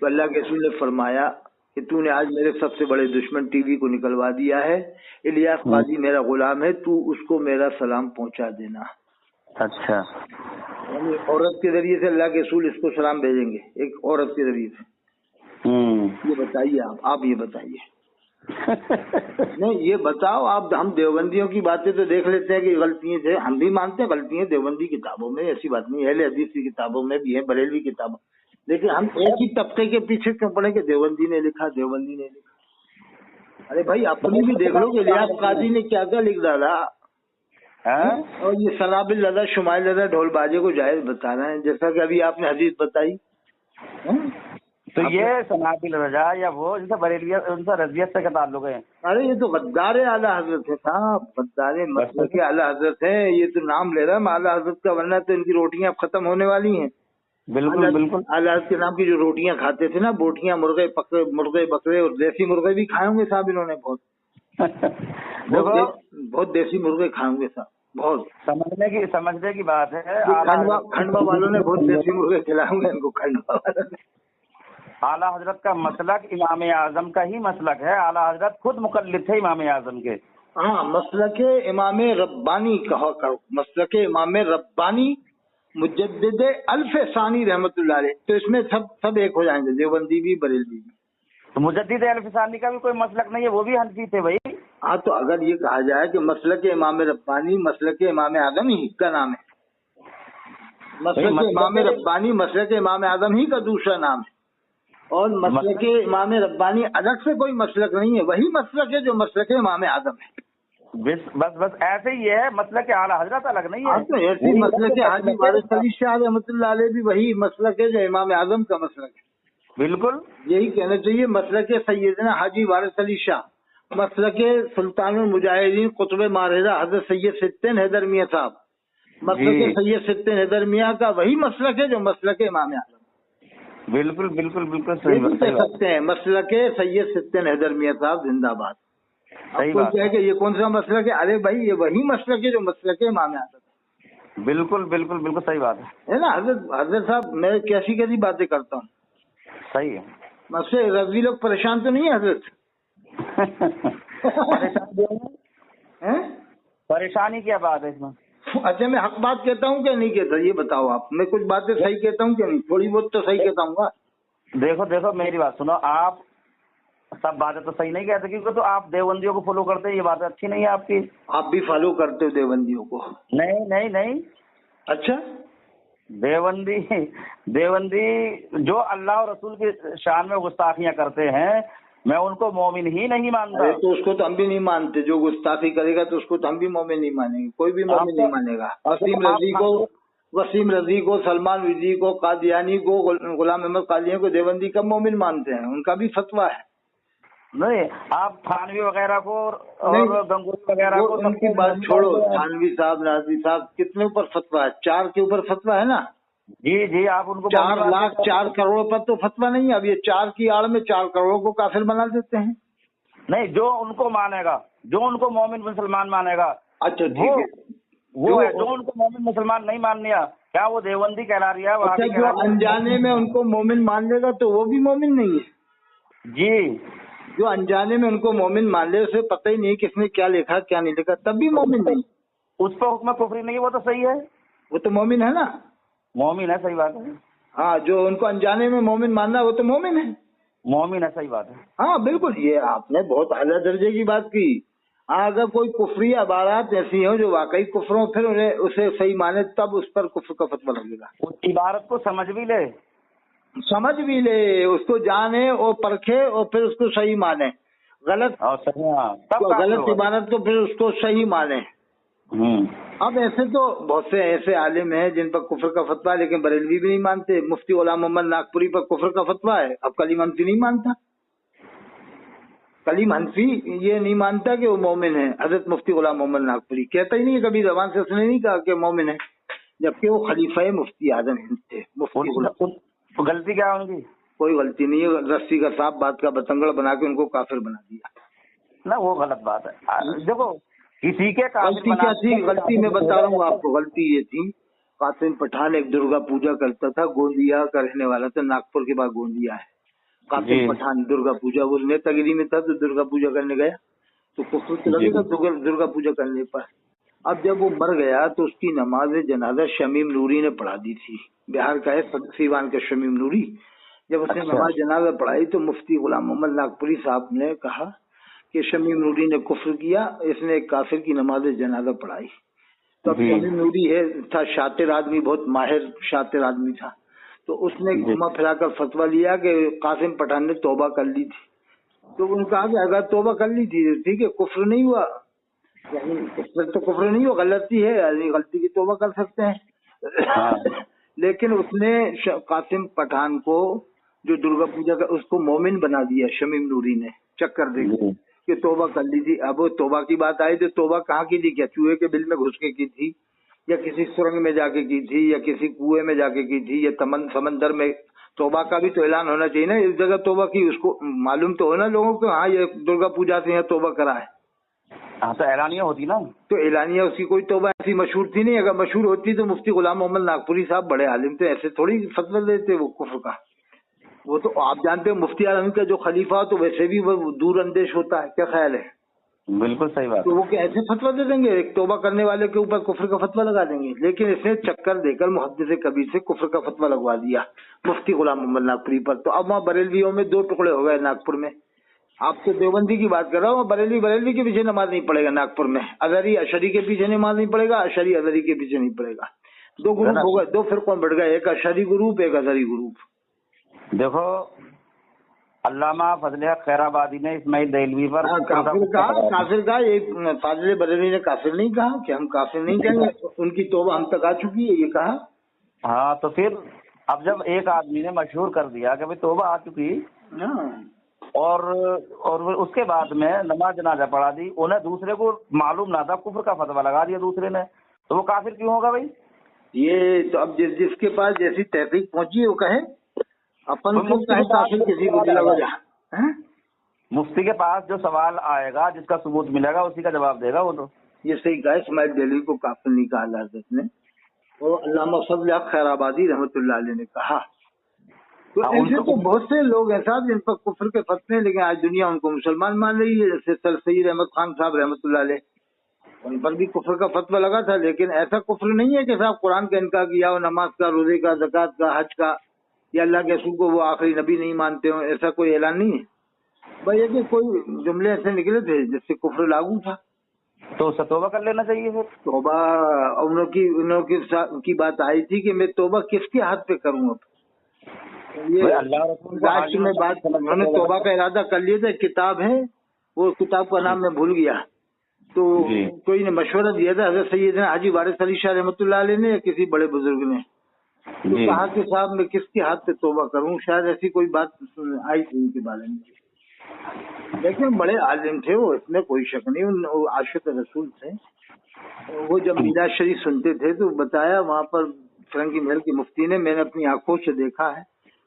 तो अल्लाह के रसूल ने फरमाया कि तूने आज मेरे सबसे बड़े दुश्मन टीवी को निकलवा दिया है, इलियास काजी मेरा गुलाम है, तू उसको मेरा सलाम पहुंचा देना। अच्छा, यानी औरत के जरिए से अल्लाह के रसूल इसको सलाम भेजेंगे, एक औरत के जरिए से। ये बताइए आप ये बताइए। नहीं ये बताओ आप, हम देवबंदियों की बातें तो देख लेते हैं कि गलतियां थे, हम भी मानते हैं गलतियां देवबंदी किताबों में, ऐसी बात नहीं है, अहले हदीस की किताबों में भी है, बरेलवी किताबों, लेकिन हम एक ही तबके के पीछे क्यों पड़े कि देवबंदी ने लिखा, देवबंदी ने लिखा। अरे भाई अपनी भी देख लो कि इलियास काजी ने क्या क्या लिख डाला। और ये सनाबिल लदा शुमाइल लदा ढोल बाजे को जायज बता रहे हैं, जैसा कि अभी आपने हदीस बताई। तो ये सनाबिल रजा या वो जैसे बरेलिया उनका रजियत से क्या ताल्लुक है? अरे ये तो गद्दार आला हजरत है साहब, गद्दार मतलब के आला हजरत है, ये तो नाम ले रहा है आला हजरत का, वरना तो इनकी रोटियां खत्म होने वाली हैं। बिल्कुल बिल्कुल। आला हजरत के नाम की जो रोटियां खाते थे ना, बोटियां, मुर्गे बकरे और देसी मुर्गे भी खाए होंगे साहब इन्होंने, बहुत देसी मुर्गे खाए होंगे साहब, बहुत। समझने की बात है। खंडवा वालों ने बहुत देसी मुर्गे खिलाए होंगे इनको, खंडवा वालों ने। आला हजरत का मसलक इमाम आजम का ही मसलक है, आला हजरत खुद मुकल्लिद थे इमाम आजम के। हाँ, मसलक इमाम रब्बानी कहा करो, मसलक इमाम रब्बानी मुजद्दिद अल्फ सानी रहमतुल्लाह अलैह, तो इसमें सब एक हो जाएंगे, देवबंदी भी बरेलवी भी। तो मुजद्दिद अल्फ सानी का भी कोई मसलक नहीं है, वो भी हनफी थे भाई। हाँ, तो अगर ये कहा जाए कि मसलक इमाम रब्बानी मसलक इमाम आजम ही का नाम है, मसलक इमाम रब्बानी मसलक इमाम आजम ही का दूसरा नाम है, और मसलक इमाम रब्बानी अलग से कोई मसलक नहीं है, वही मसलक है जो मसलक इमाम आजम है। बस ऐसे ही है, मसलक के आला हजरत अलग नहीं है। तो ऐसे ही मसलक हाजी वारिस अली शाह रहमतुल्लाह अलैह भी वही मसलक है जो इमाम आजम का मसलक है। बिल्कुल यही कहना चाहिए, मसलक सैयदना हाजी वारिस अली शाह, मसलक सुल्तानुल मुजाहिदीन कुतुब मारजा हजरत सैयद सिद्दीन हैदर मियां साहब, मसलक सैयद सिद्दीन हैदर मियां का वही मसलक है जो मसलक इमाम आजम। बिल्कुल बिल्कुल बिल्कुल सही कह सकते हैं, मसलक सैयद सिद्दीन हैदर मियां साहब जिंदाबाद। आपको क्या है कि ये कौन सा मसलक है? अरे भाई ये वही मसलक है जो मसलक इमाम आजम। बिल्कुल बिल्कुल बिल्कुल सही बात है ना हजरत साहब, मैं कैसी बातें करता हूँ। सही है, मुझसे रजी लोग परेशान तो नहीं है हजरत? परेशानी क्या बात है इसमें? अच्छा, मैं हक बात कहता हूँ क्या नहीं कहता, ये बताओ आप। मैं कुछ बातें सही कहता हूँ क्या नहीं? थोड़ी बहुत तो सही कहता हूँ। देखो मेरी बात सुनो, आप सब बातें तो सही नहीं कहते, क्योंकि तो आप देवबंदियों को फॉलो करते हैं, ये बात अच्छी नहीं है आपकी। आप भी फॉलो करते हो देवबंदियों को? नहीं। अच्छा, देवबंदी जो अल्लाह और रसूल की शान में गुस्ताखियां करते हैं, मैं उनको मोमिन ही नहीं मानता। तो उसको तो हम भी नहीं मानते, जो गुस्ताखी करेगा तो उसको तो हम भी मोमिन नहीं मानेंगे, कोई भी मोमिन नहीं मानेगा। वसीम रजी को, सलमान रिजी को, कादियानी को, गुलाम अहमद कादियानी को देवबंदी का मोमिन मानते हैं, उनका भी फतवा है। नहीं, आप थानवी वगैरह को और गंगोही वगैरह को, उनकी बात छोड़ो। थानवी साहब, नाज़ी साहब, कितने ऊपर फतवा है? 4 के ऊपर फतवा है ना? जी, आप उनको 4 लाख 4 करोड़ पर तो फतवा नहीं है। अब ये 4 की आड़ में 4 करोड़ को काफिर बना देते हैं। नहीं, जो उनको मानेगा, जो उनको मोमिन मुसलमान मानेगा, अच्छा ठीक है, वो है। जो उनको मोमिन मुसलमान नहीं मान लिया, क्या वो देवबंदी कहला रही है? अच्छा, जो अनजाने में उनको मोमिन मान लेगा तो वो भी मोमिन नहीं है जी। जो अनजाने में उनको मोमिन मान ले, उसे पता ही नहीं किसने क्या लिखा क्या नहीं लिखा, तब भी मोमिन नहीं। उस पर हुक्म कुफरी नहीं, वो तो सही है, वो तो मोमिन है ना? मोमिन है, सही बात है। हाँ, जो उनको अनजाने में मोमिन मानना वो तो मोमिन है, मोमिन है, सही बात है। हाँ बिल्कुल, ये आपने बहुत आला दर्जे की बात की। हाँ, अगर कोई कुफरी इबारत ऐसी हो जो वाकई कुफर हो, फिर उन्हें उसे सही माने, तब उस पर कुफर का फतवा लगेगा। उस इबारत को समझ भी ले, उसको जाने और परखे और फिर उसको सही माने। गलत इबारत को फिर उसको सही माने। अब ऐसे तो बहुत से ऐसे आलिम हैं जिन पर कुफर का फतवा है, लेकिन बरेलवी भी नहीं मानते। मुफ्ती गुलाम मोहम्मद नागपुरी पर कुफर का फतवा है, अब कलीम अमती नहीं मानता। कलीम हनफी ये नहीं मानता कि वो मोमिन है। हजरत मुफ्ती गुलाम मोहम्मद नागपुरी कहता ही नहीं है, कभी जबान से उसने नहीं कहा कि मोमिन है, जबकि वो खलीफा मुफ्ती आजम हिंद थे। मुफ्ती गुलाम, तो गलती क्या है उनकी? कोई गलती नहीं है, रस्सी का सांप बात का बतंगड़ बना के उनको काफिर बना दिया ना, वो गलत बात है। देखो किसी के गलती क्या थी, गलती मैं बता रहा हूँ आपको। गलती ये थी, कासिम पठान एक दुर्गा पूजा करता था, गोंदिया का रहने वाला था, नागपुर के बाद गोंदिया है। कासिम पठान दुर्गा पूजा, वो नेतागिरी में था तो दुर्गा पूजा करने गया तो कुफर तो लगेगा दुर्गा पूजा करने पर। अब जब वो मर गया तो उसकी नमाज जनाजा शमीम नूरी ने पढ़ा दी थी, बिहार का है सीवान का शमीम नूरी। जब उसने नमाज जनाजा पढ़ाई तो मुफ्ती गुलाम मोहम्मद नागपुरी साहब ने कहा कि शमीम नूरी ने कुफ्र किया, इसने एक काफिर की नमाज जनाजा पढ़ाई। तो अब शमीम नूरी है था शातिर आदमी, बहुत माहिर शातिर आदमी था, तो उसने घुमा फिरा कर फतवा लिया कि कासिम पठान ने तौबा कर ली थी। तो उन्होंने कहा कि अगर तौबा कर ली थी ठीक है, कुफ्र नहीं हुआ, यानी तो कुफ्र नहीं हुआ, गलती है, यानी गलती की तौबा कर सकते हैं। लेकिन उसने कासिम पठान को जो दुर्गा पूजा का उसको मोमिन बना दिया शमीम नूरी ने, चक्कर देके कि तौबा कर ली थी। अब वो तौबा की बात आई तो तौबा कहाँ की थी, क्या चूहे के बिल में घुस के की थी, या किसी सुरंग में जाके की थी, या किसी कुएं में जाके की थी, या समंदर में? तौबा का भी तो ऐलान होना चाहिए ना, इस जगह तौबा की, उसको मालूम तो हो ना लोगों को, हाँ ये दुर्गा पूजा से यहाँ तौबा करा है। हाँ तो एलानिया होती ना, तो एलानिया उसकी कोई तौबा ऐसी मशहूर थी नहीं। अगर मशहूर होती तो मुफ्ती गुलाम मोहम्मद नागपुरी साहब बड़े आलिम थे, ऐसे थोड़ी फतवा देते वो कुफ्र का। वो तो आप जानते हो मुफ्ती आजम का जो खलीफा तो वैसे भी वो दूर अंदेश होता है, क्या ख्याल है? बिल्कुल सही बात। तो वो क्या ऐसे फतवा दे देंगे, एक तौबा करने वाले के ऊपर कुफ्र का फतवा लगा देंगे? लेकिन इसने चक्कर देकर मुहद्दिस कबीर से कुफ्र का फतवा लगवा दिया मुफ्ती गुलाम मोहम्मद नागपुरी पर। तो अब वहाँ बरेलवियों में दो टुकड़े हो गए नागपुर में। आपको देवबंदी की बात कर रहा हूँ, बरेलवी के पीछे नमाज नहीं पड़ेगा नागपुर में, अजहरी अशरी के पीछे नमाज नहीं पड़ेगा, अशरी अजहरी के पीछे नहीं पड़ेगा। दो ग्रुप हो गए, दो फिरकों बढ़ गए, एक अशरी ग्रुप एक अजहरी ग्रुप। देखो अल्लामा फजल खैराबादी ने इस्माइल देहलवी पर काफिर कहा, ये फाजिल बरेलवी ने काफिर नहीं कहा कि हम काफिर नहीं कहेंगे, उनकी तौबा हम तक आ चुकी है, ये कहा। हाँ तो फिर अब जब एक आदमी ने मशहूर कर दिया कि भाई तौबा आ चुकी, और उसके बाद में नमाज जनाजा पढ़ा दी, उन्हें दूसरे को मालूम ना था, कुफ्र का फतवा लगा दिया दूसरे ने, तो वो काफिर क्यों होगा भाई? ये तो अब जिसके पास जैसी तहकीक पहुंची वो कहे, अपन को कहे काफिर किसी को दिया। मुफ्ती के पास जो सवाल आएगा, जिसका सबूत मिलेगा उसी का जवाब देगा वो। तो ये सही कहा, इस्माइल देहलवी को काफिर नहीं कहा हज़रत ने, और अल्लामा फजल खैराबादी रहमतुल्लाह अलैह ने कहा। तो ऐसे तो बहुत से लोग हैं साहब जिन पर कुफ्र के फतवे हैं, लेकिन आज दुनिया उनको मुसलमान मान रही है। जैसे सर सैयद अहमद खान साहब रहमतुल्लाह अलैह, उन पर भी कुफ्र का फतवा लगा था, लेकिन ऐसा कुफ्र नहीं है कि साहब कुरान का इनकार किया हो, नमाज का, रोजे का, ज़कात का, हज का, या अल्लाह के रसूल को वो आखिरी नबी नहीं मानते हो, ऐसा कोई ऐलान नहीं है। भाई ये कोई जुमले ऐसे निकले थे जिससे कुफ्र लागू था, तो तौबा कर लेना चाहिए। फिर तौबा उनकी बात आई थी कि मैं तौबा किसके हाथ पे करूँ? अब ये लास्ट में बात, उन्होंने तौबा का इरादा कर लिया था। किताब है, वो किताब का नाम मैं भूल गया, तो कोई ने मशवरा दिया था हज़रत सैयदना हाजी वारिस अली शाह रहमतुल्लाह अलैह ने या किसी बड़े बुजुर्ग ने, तो कहा कि साहब मैं किसके हाथ पे तौबा करूं, शायद ऐसी कोई बात आई थी उनके बारे में। लेकिन बड़े आलिम थे वो, इसमें कोई शक नहीं, वो आशिक रसूल थे। वो जब मीराज शरीफ सुनते थे तो बताया वहाँ पर फिरंगी महल की मुफ्ती ने, मैंने अपनी आंखों से देखा है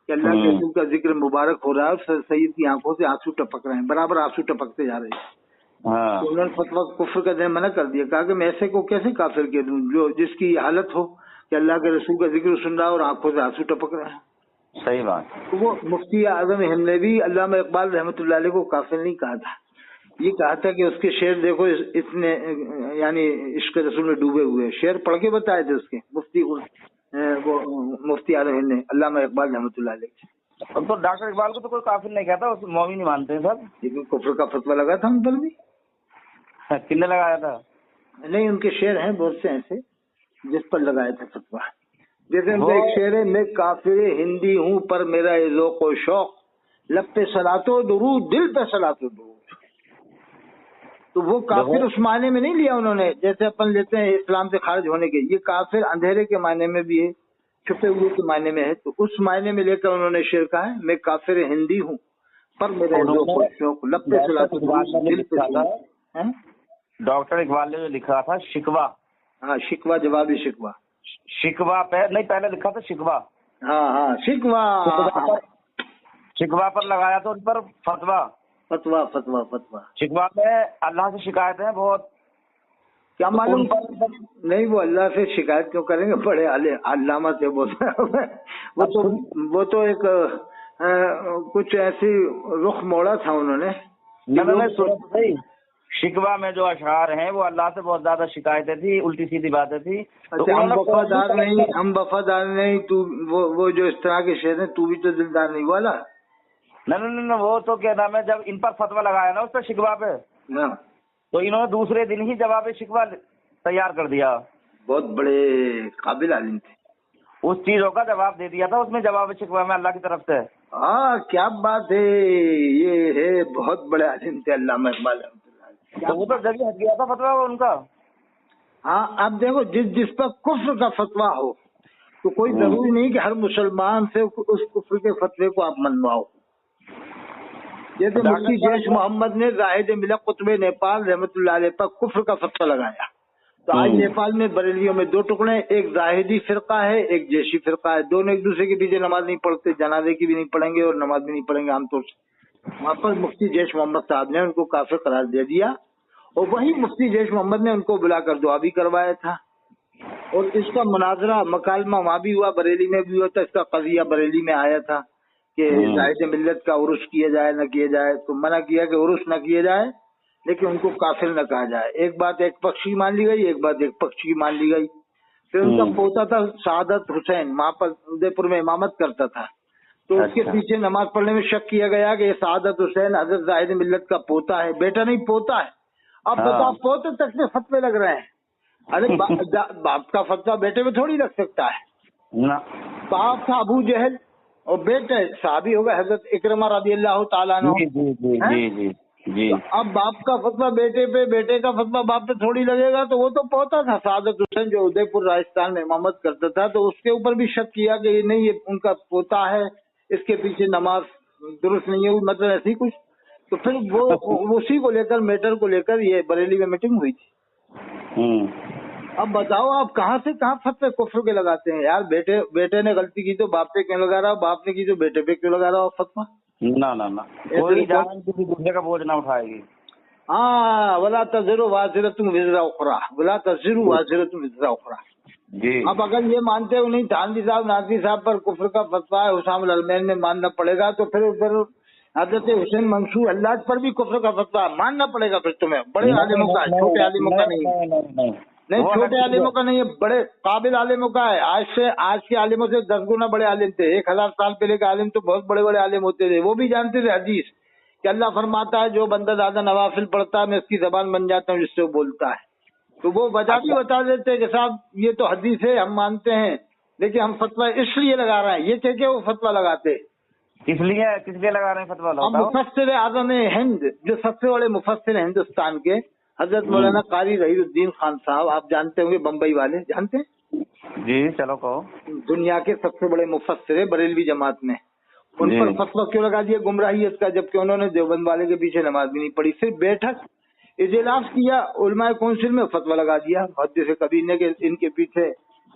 कि अल्लाह के रसूल का जिक्र मुबारक हो रहा है, और सईद की आंखों से आंसू टपक रहे हैं, बराबर आंसू टपकते जा रहे हैं। तो उन्होंने फतवा कुफ्र का देने मना कर दिया, कहा कि मैं ऐसे को कैसे काफिर कह दूं जो जिसकी हालत हो कि अल्लाह के रसूल का जिक्र सुन रहा है और आंखों से आंसू टपक रहे हैं। सही बात। तो वो मुफ्ती आजम हिंद ने भी अल्लामा इकबाल रहमतुल्लाह अलैह को काफिर नहीं कहा था, ये कहा था कि उसके शेर देखो इतने यानी इश्क रसूल में डूबे हुए, शेर पढ़ के बताए थे उसके मुफ्ती आजम हिंद ने अल्लामा इकबाल रहमतुल्लाह अलैह। तो डॉक्टर इकबाल को तो कोई काफिर नहीं कहता, उसको मौमिन नहीं मानते हैं सब। लेकिन कुफ्र का फतवा लगा था उन पर भी। किसने लगाया था? नहीं, उनके शेर हैं बहुत से ऐसे जिस पर लगाया था फतवा। जैसे उनका एक शेर है, मैं काफिर हिंदी हूँ पर मेरा ये ज़ौक़ व शौक, लब पे सलातो दुरूद दिल पे सलातो दुरूद। तो वो काफिर उस मायने में नहीं लिया उन्होंने जैसे अपन लेते हैं इस्लाम से खारिज होने के, ये काफिर अंधेरे के मायने में भी है, छुपे हुए के मायने में है, तो उस मायने में लेकर उन्होंने शेर कहा है, मैं काफिर हिंदी हूँ पर मेरे शौक लपटे डॉक्टर इकबाल ने जो लिखा था शिकवा, हाँ शिकवा जवाबी शिकवा, शिकवा पे नहीं पहले लिखा था शिकवा, हाँ शिकवा, शिकवा पर लगाया तो उन पर फतवा, फतवा फतवा फतवा। शिकवा में अल्लाह से शिकायत है बहुत, क्या मालूम नहीं वो अल्लाह से शिकायत क्यों करेंगे, बड़े अल्लामा थे वो तो एक कुछ ऐसी रुख मोड़ा था उन्होंने। नहीं शिकवा में जो अशआर हैं वो अल्लाह से बहुत ज्यादा शिकायतें थी, उल्टी सीधी बातें थी। अच्छा हम वफादार नहीं तू वो जो इस तरह के शेर हैं, तू भी तो दिलदार नहीं वाला। नहीं वो तो क्या नाम है, जब इन पर फतवा लगाया ना उस पर शिकवा पे, तो इन्होंने दूसरे दिन ही जवाब शिकवा तैयार कर दिया। बहुत बड़े काबिल आलिम थे, उस चीजों का जवाब दे दिया था उसमें जवाब शिकवा में अल्लाह की तरफ से। हाँ क्या बात है, ये है बहुत बड़े आलिम थे अल्लामा इकबाल। तो वो तो जल्दी हट गया था फतवा उनका। हाँ अब देखो जिस पर कुफ्र का फतवा हो तो कोई जरूरी नहीं कि हर मुसलमान से उस कुफ्र के फतवे को आप मनवाओ। जैसे मुफ्ती जैश मोहम्मद ने जाहिद मिलक कुतुब नेपाल रहमतुल्लाह अलैह पर कुफ्र का फतवा लगाया, तो आज नेपाल में बरेलियों में दो टुकड़े, एक जाहिदी फिरका है एक जैशी फिरका है, दोनों एक दूसरे के पीछे नमाज नहीं पढ़ते, जनाजे की भी नहीं पढ़ेंगे और नमाज भी नहीं पढ़ेंगे आमतौर से। वहाँ पर मुफ्ती जैश मोहम्मद साहब ने उनको काफिर करार दे दिया और वही मुफ्ती जैश मोहम्मद ने उनको बुलाकर दुआ भी करवाया था। और इसका मुनाजरा मकालमा वहाँ भी हुआ, बरेली में भी हुआ था, इसका कजिया बरेली में आया था कि जाहिद मिल्लत का उर्स किया जाए न किया जाए, तो मना किया कि उर्स न किया जाए लेकिन उनको काफिर न कहा जाए। एक बात एक पक्ष की मान ली गई, एक बात एक पक्ष की मान ली गई। फिर उनका पोता था सादत हुसैन, वहाँ पर उदयपुर में इमामत करता था, तो उसके पीछे नमाज पढ़ने में शक किया गया कि ये सादत हुसैन हजरत जाहिद मिल्लत का पोता है, बेटा नहीं पोता है। अब बताओ पोते तक से फतवे लग रहे हैं। अरे बाप का फतवा बेटे में थोड़ी लग सकता है। बाप था अबू जहल और बेटे साहबी हो गए हजरत इकरमा रज़ियल्लाहु ताला अन्हु। तो अब बाप का फतवा बेटे पे, बेटे का फतवा बाप पे थोड़ी लगेगा। तो वो तो पोता था सादत हुसैन जो उदयपुर राजस्थान में इमामत करता था, तो उसके ऊपर भी शक किया कि ये नहीं ये उनका पोता है, इसके पीछे नमाज दुरुस्त नहीं है, मतलब ऐसी कुछ। तो फिर वो उसी को लेकर मैटर को लेकर ये बरेली में मीटिंग हुई थी। अब बताओ आप कहाँ से कहाँ फतवे कुफ्र के लगाते हैं यार। बेटे ने गलती की तो बाप पे क्यों लगा रहा हो, बाप ने की तो बेटे पे क्यों लगा रहा हो फतवा। ना कोई जान किसी दूसरे का बोझ ना उठाएगी। हाँ वला तज़िरु वाज़िरतुन विज़रा उख़रा, वला तज़िरु वाज़िरतुन विज़रा उख़रा। अब अगर ये मानते हो नहीं थानवी साहब नाज़वी साहब पर कुफ्र का फतवा है, हुसाम अल-अरमैन में मानना पड़ेगा, तो फिर हजरत हुसैन मंसूर अल्लाह पर भी कुफ्र का फतवा मानना पड़ेगा फिर तुम्हें। बड़े आलिमों का, छोटे आलिमों का नहीं, छोटे आलिमों का नहीं है, बड़े काबिल आलिमों का है। आज के आलिमों से 10 गुना बड़े आलिम थे। 1000 साल पहले के आलिम तो बहुत बड़े बड़े आलिम होते थे, वो भी जानते थे हदीस कि अल्लाह फरमाता है जो बंदा ज्यादा नवाफिल पढ़ता है मैं इसकी जबान बन जाता हूँ जिससे वो बोलता है। तो वो वजह भी बता देते कि साहब ये तो हदीस है हम मानते हैं, लेकिन हम फतवा इसलिए लगा रहे हैं। ये कह वो फतवा लगाते किस लिए लगा रहे हैं फतवा? अब मुफस्सिर आज़म हिंद जो सबसे बड़े मुफस्सिर हिंदुस्तान के हजरत मौलाना कारी रहीउद्दीन खान साहब, आप जानते होंगे, बम्बई वाले, जानते हैं जी? चलो कहो। दुनिया के सबसे बड़े मुफस्सिर है बरेलवी जमात में। उन पर फतवा क्यों लगा दिया गुमराहियत का, जबकि उन्होंने देवबंद वाले के पीछे नमाज भी नहीं पढ़ी, सिर्फ बैठक इजलास किया उलमाए काउंसिल में फतवा लगा दिया हद से कभी ने के इनके पीछे,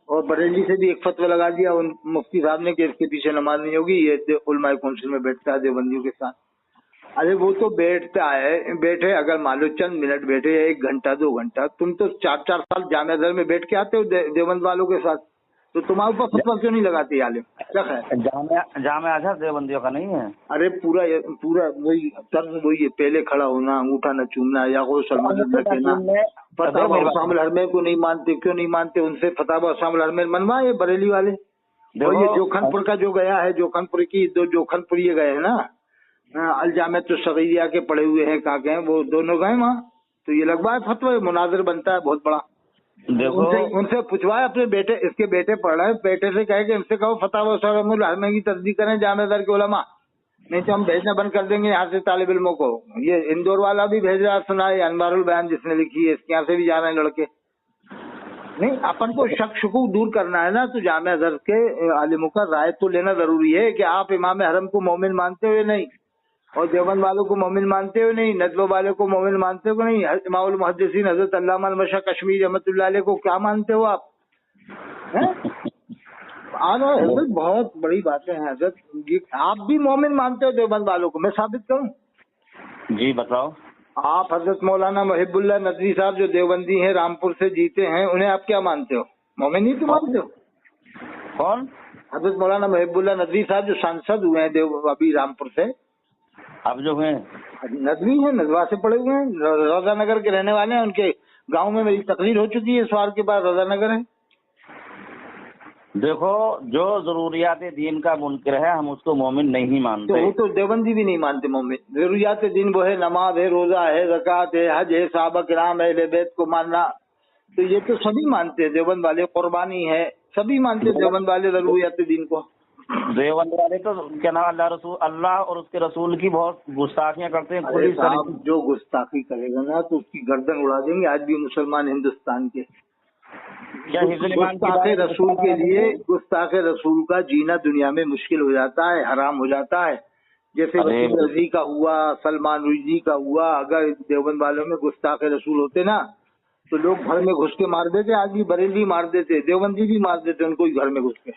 और बरेली से भी एक फतवा लगा दिया उन मुफ्ती साहब ने कि इसके पीछे नमाज नहीं होगी, ये उलमाए काउंसिल में बैठता है देवबंदियों के साथ। अरे वो तो बैठे अगर मान लो चंद मिनट बैठे, 1 घंटा 2 घंटा, तुम तो 4-4 साल जामिया दर में बैठ के आते हो देवबंद वालों के साथ, तो तुम्हारे ऊपर फतवा क्यों नहीं लगाते आलिम? क्या है जामिया अज़हर देवबंदियों का नहीं है? अरे पूरा वही तर्ज वही है, पहले खड़ा होना, अंगूठा न चूमना, या को सलमान न कहना। फतावा हुसाम अल-अरमैन को नहीं मानते, क्यों नहीं मानते? उनसे फतावा हुसाम अल-अरमैन मनवा ये बरेली वाले। ये जोखनपुर का जो गया है, जोखनपुर की 2 जोखनपुर ये गए है ना, अलजामिया तो सगैरिया के पढ़े हुए हैं, कहाँ गए वो दोनों गए वहाँ, तो ये लगवाए फतवा, मुनाजर बनता है बहुत बड़ा। उनसे पूछवाए अपने बेटे, इसके बेटे पढ़ रहे हैं, बेटे से कहे कि इनसे कहो फतावा हुसाम अल-अरमैन की तस्दीक करें जामिया दर के उलमा, नहीं तो हम भेजना बंद कर देंगे यहाँ से तालिब इल्मों को। ये इंदौर वाला भी भेज रहा, सुना है अनवारुल बयान जिसने लिखी है, इसके यहाँ से भी जा रहे हैं लड़के। नहीं अपन को शक शकूक दूर करना है ना, तो जामिया अज़हर के आलिमों का राय तो लेना जरूरी है कि आप इमाम हरम को मोमिन मानते हो या नहीं। और देवबंद वालों को मोमिन मानते हो नहीं, नजबों वाले को मोमिन मानते हो नहीं, इमामुल मुहद्दिसीन हजरत अल्लामा अल-मशा कश्मीरी रहमतुल्लाह अलैह को क्या मानते हो आप? हजरत बहुत बड़ी बातें हैं हजरत, आप भी मोमिन मानते हो देवबंद वालों को, मैं साबित करूं? जी बताओ। आप हजरत मौलाना मुहिबुल्लाह नदवी साहब जो देवबंदी हैं, रामपुर से जीते हैं, उन्हें आप क्या मानते हो? मोमिन ही तो मानते हो। कौन? हजरत मौलाना मुहिबुल्लाह नदवी साहब जो सांसद हुए हैं अभी रामपुर से, अब जो हैं नदवी हैं, नजवा से पड़े हुए हैं, रजा नगर के रहने वाले हैं। उनके गांव में मेरी तकरीर हो चुकी है, स्वार के बाद रजा नगर है। देखो, जो जरूरियात दीन का मुनकर है हम उसको मोमिन नहीं मानते। तो वो तो देवबंदी भी नहीं मानते मोमिन। जरूरियात दीन वो है, नमाज है, रोजा है, ज़कात है, हज है, सहाबा किराम है, अहले बैत को मानना, तो ये तो सभी मानते हैं देवबंद वाले। कुर्बानी है, सभी मानते हैं देवबंद वाले जरूरियात दीन को। देवबंद वाले तो क्या नाम, अल्लाह और उसके रसूल की बहुत गुस्ताखियां करते हैं। अरे साहब, जो गुस्ताखी करेगा ना तो उसकी गर्दन उड़ा देंगे। आज भी मुसलमान हिंदुस्तान के गुस्ताखे रसूल के लिए, गुस्ताखे रसूल का जीना दुनिया में मुश्किल हो जाता है, हराम हो जाता है। जैसे वसीम रजी का हुआ, सलमान रुश्दी का हुआ। अगर देवबंद वालों में गुस्ताखे रसूल होते ना तो लोग घर में घुस के मार देते। आज भी बरेली मार देते, देवबंदी भी मार देते उनको घर में घुस के,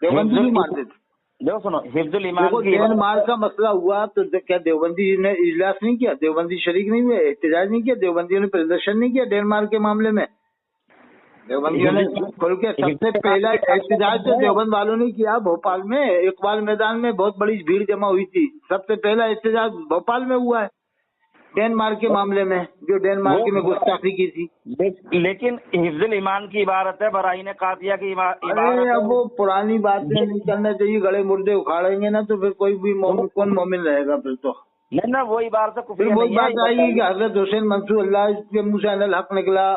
देवबंदी भी मार देते। देखो सुनो, हिफ्जुल ईमान की म्यांमार का मसला हुआ तो क्या देवबंदी ने इजलास नहीं किया? देवबंदी शरीक नहीं हुए, एहतजाज नहीं किया? देवबंदियों ने प्रदर्शन नहीं किया डेनमार्क के मामले में? देवबंदियों ने खुल के सबसे पहला एहतजाज तो देवबंद वालों ने किया भोपाल में, इकबाल मैदान में बहुत बड़ी भीड़ जमा हुई थी। सबसे पहला एहतजाज भोपाल में हुआ है डेनमार्क के मामले में, जो डेनमार्क में गुस्ताखी की थी। लेकिन हिफ्जुल ईमान की इबारत है, बराहीन कातिया की इबारत। अरे अब वो पुरानी बातें नहीं करना चाहिए। गड़े मुर्दे उखाड़ेंगे ना तो फिर कोई भी कौन मोमिन रहेगा फिर तो। नहीं ना, वो इबारत फिर वो बात आई कि हजरत हुसैन मंसूर अल्लाह के मुंह से अनल हक निकला,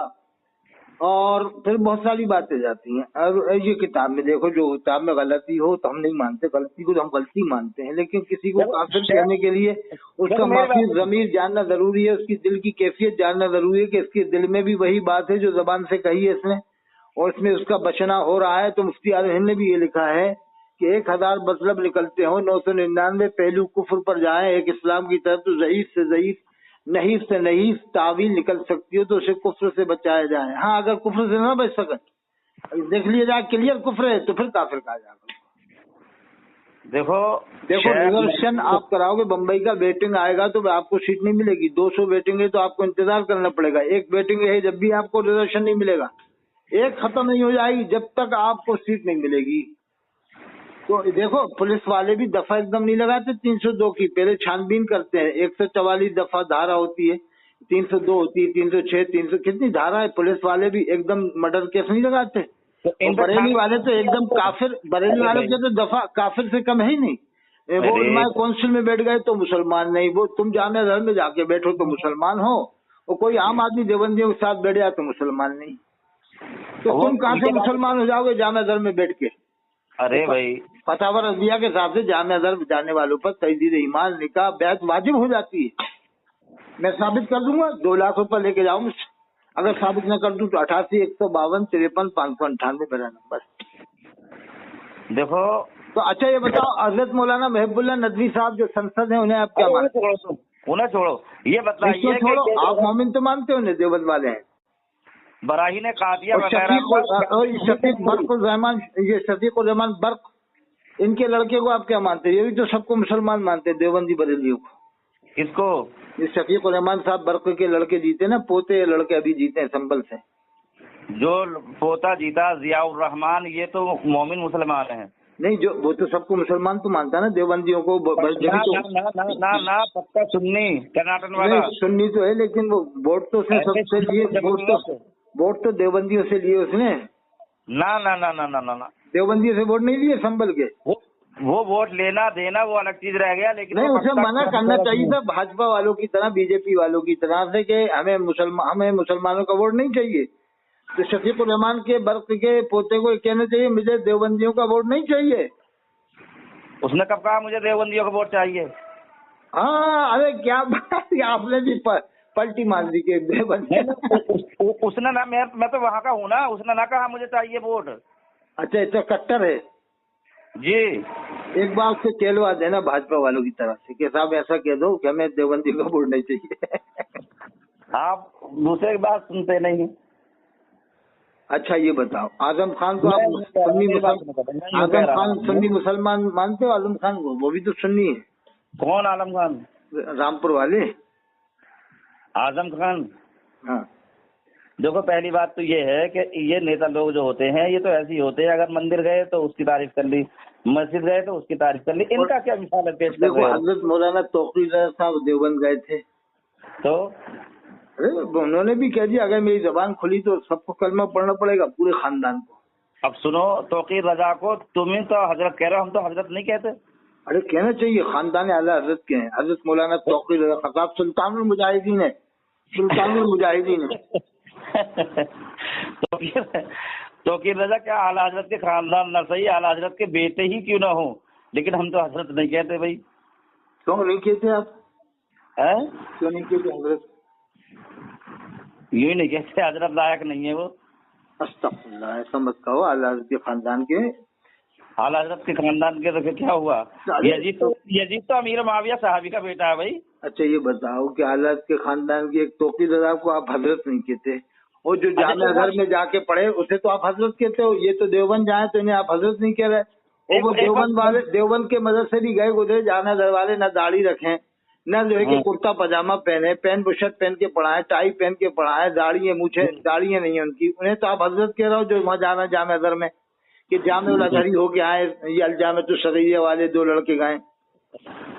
और फिर बहुत सारी बातें जाती हैं। और ये किताब में देखो, जो किताब में गलती हो तो हम नहीं मानते, गलती को तो हम गलती मानते हैं, लेकिन किसी को काफिर कहने के लिए उसका माफी ज़मीर जानना जरूरी है, उसकी दिल की कैफियत जानना जरूरी है कि इसके दिल में भी वही बात है जो जबान से कही है इसने, और इसमें उसका बचना हो रहा है। तो मुफ्ती आज़म हिंद ने भी ये लिखा है कि 1000 मतलब निकलते हो, 999 पहलू कुफ्र पर जाएं एक इस्लाम की तरफ, तो ज़ईफ से ज़ईफ, नहीं से नहीं तावील निकल सकती हो, तो उसे कुफ्र से बचाया जाए। हाँ, अगर कुफ्र से ना बच सके, देख लिया जाए क्लियर कुफ्र है, तो फिर काफिर कहा जाएगा। देखो रिजर्वेशन आप कराओगे, बम्बई का वेटिंग आएगा तो आपको सीट नहीं मिलेगी। 200 वेटिंग है तो आपको इंतजार करना पड़ेगा। एक वेटिंग है जब भी आपको रिजर्वेशन नहीं मिलेगा। एक खत्म नहीं हो जाएगी जब तक आपको सीट नहीं मिलेगी। तो देखो, पुलिस वाले भी दफा एकदम नहीं लगाते 302 की, पहले छानबीन करते हैं। 144 दफा धारा होती है, 302 होती है, 306, 300 कितनी धारा है। पुलिस वाले भी एकदम मर्डर केस नहीं लगाते। तो बरेली वाले तो एकदम काफिर, बरेली वाले के तो दफा काफिर से कम है ही नहीं। वो उलमाए काउंसिल में बैठ गए तो मुसलमान नहीं, वो तुम जामिया घर में जाके बैठो तो मुसलमान हो, और कोई आम आदमी देवबंदियों के साथ बैठ जाए तो मुसलमान नहीं। तो तुम कहाँ से मुसलमान हो जाओगे जामिया घर में बैठ के? अरे भाई, फतावा रज़िया के हिसाब से जामिया दर जाने वालों पर तजदीद ईमान निकाह बैत वाजिब हो जाती है। मैं साबित कर दूंगा, 2 लाख रुपए लेके जाऊं मुझसे। अगर साबित न कर दूं तो 88 152 53 598 मेरा नंबर। देखो तो अच्छा ये बताओ, हजरत मौलाना मुहिबुल्लाह नदवी साहब जो संसद हैं, उन्हें आप क्या मानते हो? उन्हें छोड़ो, ये बताइए, छोड़ो, आप मोमिन तो मानते हो, उन्हें देवबंद वाले हैं। बराहीन कातिया और शफीक उर रहमान बर्क, इनके लड़के को आप क्या मानते हैं? ये भी तो सबको मुसलमान मानते हैं, देवबंदी बरेलियों को। किसको? ये शफीक उर रहमान साहब बर्क के लड़के जीते ना, पोते लड़के अभी जीते हैं संभल से। जो पोता जीता जियाउर रहमान, ये तो मोमिन मुसलमान है। नहीं, जो वो तो सबको मुसलमान तो मानता है ना देवबंदियों को। ना पक्का सुन्नी कर्नाटक वाला सुन्नी तो है, लेकिन वो वोट तो उसने सबसे लिए, वोट तो देवबंदियों से लिए उसने। ना ना ना ना ना ना देवबंदियों से वोट नहीं लिए संभल के। वो वोट लेना देना वो अलग चीज रह गया, लेकिन नहीं, उसे मना करना चाहिए था भाजपा वालों की तरह, बीजेपी वालों की तरह से कि हमें मुसलमानों का वोट नहीं चाहिए। तो शफीक उर रहमान के बर्क के पोते को कहना चाहिए मुझे देवबंदियों का वोट नहीं चाहिए। उसने कब कहा मुझे देवबंदियों का वोट चाहिए? हाँ, अरे क्या बात, आपने भी पलटी मार दी के देवबंदी। उसने ना, मैं तो वहाँ का हूँ ना, उसने ना कहा मुझे चाहिए वोट। अच्छा, इतना कट्टर है जी। एक बार उससे कहलवा देना भाजपा वालों की तरफ से कि साहब ऐसा कह दो कि हमें देवबंदी का वोट नहीं चाहिए। आप दूसरे की बात सुनते नहीं। अच्छा ये बताओ, आजम खान को आप सुन्नी मुसलमान मानते हो? आजम खान को, वो भी तो सुन्नी है। कौन आलम खान? रामपुर वाले आजम खान। हाँ। देखो पहली बात तो ये है कि ये नेता लोग जो होते हैं ये तो ऐसे ही होते हैं, अगर मंदिर गए तो उसकी तारीफ कर ली, मस्जिद गए तो उसकी तारीफ कर ली, इनका क्या मिसाल पेश कर रहे हो? हजरत मौलाना तौकीर साहब देवबंद गए थे तो अरे उन्होंने भी कह दिया अगर मेरी जबान खुली तो सबको कलमा पढ़ना पड़ेगा, पूरे खानदान को। अब सुनो, तौकीर रजा को तुम्हें तो हजरत कह रहे हो, हम तो हजरत नहीं कहते। अरे कहना चाहिए, खानदान आला हजरत के हैं। हजरत मौलाना तौकीर रजा खताब सुल्तानुल मुजाहिदीन है, सुल्तानुल मुजाहिदीन है। तौकीर रजा क्या आला हजरत के खानदान न सही, आला हजरत के बेटे ही क्यों ना हो, लेकिन हम तो हजरत नहीं कहते भाई। क्यों नहीं कहते आप? हैं? क्यों नहीं कहते हजरत? यूं ही नहीं कहते, हजरत लायक नहीं है वो। अस्तगफुरुल्लाह, ऐसा मत कहो। आला हजरत के खानदान के, आला हजरत के खानदान के तो क्या हुआ? यजीद तो अमीर माविया साहबी का बेटा है भाई। अच्छा ये बताओ कि आला हजरत के खानदान के एक तौकीर रजा को आप हजरत नहीं कहते, और जो जामिया घर में जाके पढ़े उसे तो आप हजरत कहते हो। ये तो देवबंद जाए तो इन्हें आप हजरत नहीं कह रहे। और वो देवबंद वाले, देवबंद के मदरसे भी गए गुजरे जामिया घर वाले, न दाढ़ी रखें, न जो है कि कुर्ता पजामा पहने, पैंट बुशर्ट पहन के पढ़ाए, टाई पहन के पढ़ाए, दाढ़ी मूछे, दाढ़ियां नहीं है उनकी, उन्हें तो आप हजरत कह रहे हो। जो वहाँ जाना जामिया घर में कि जामिया अजहरी होके आए, ये अलजामे तो शरीय वाले 2 लड़के गए,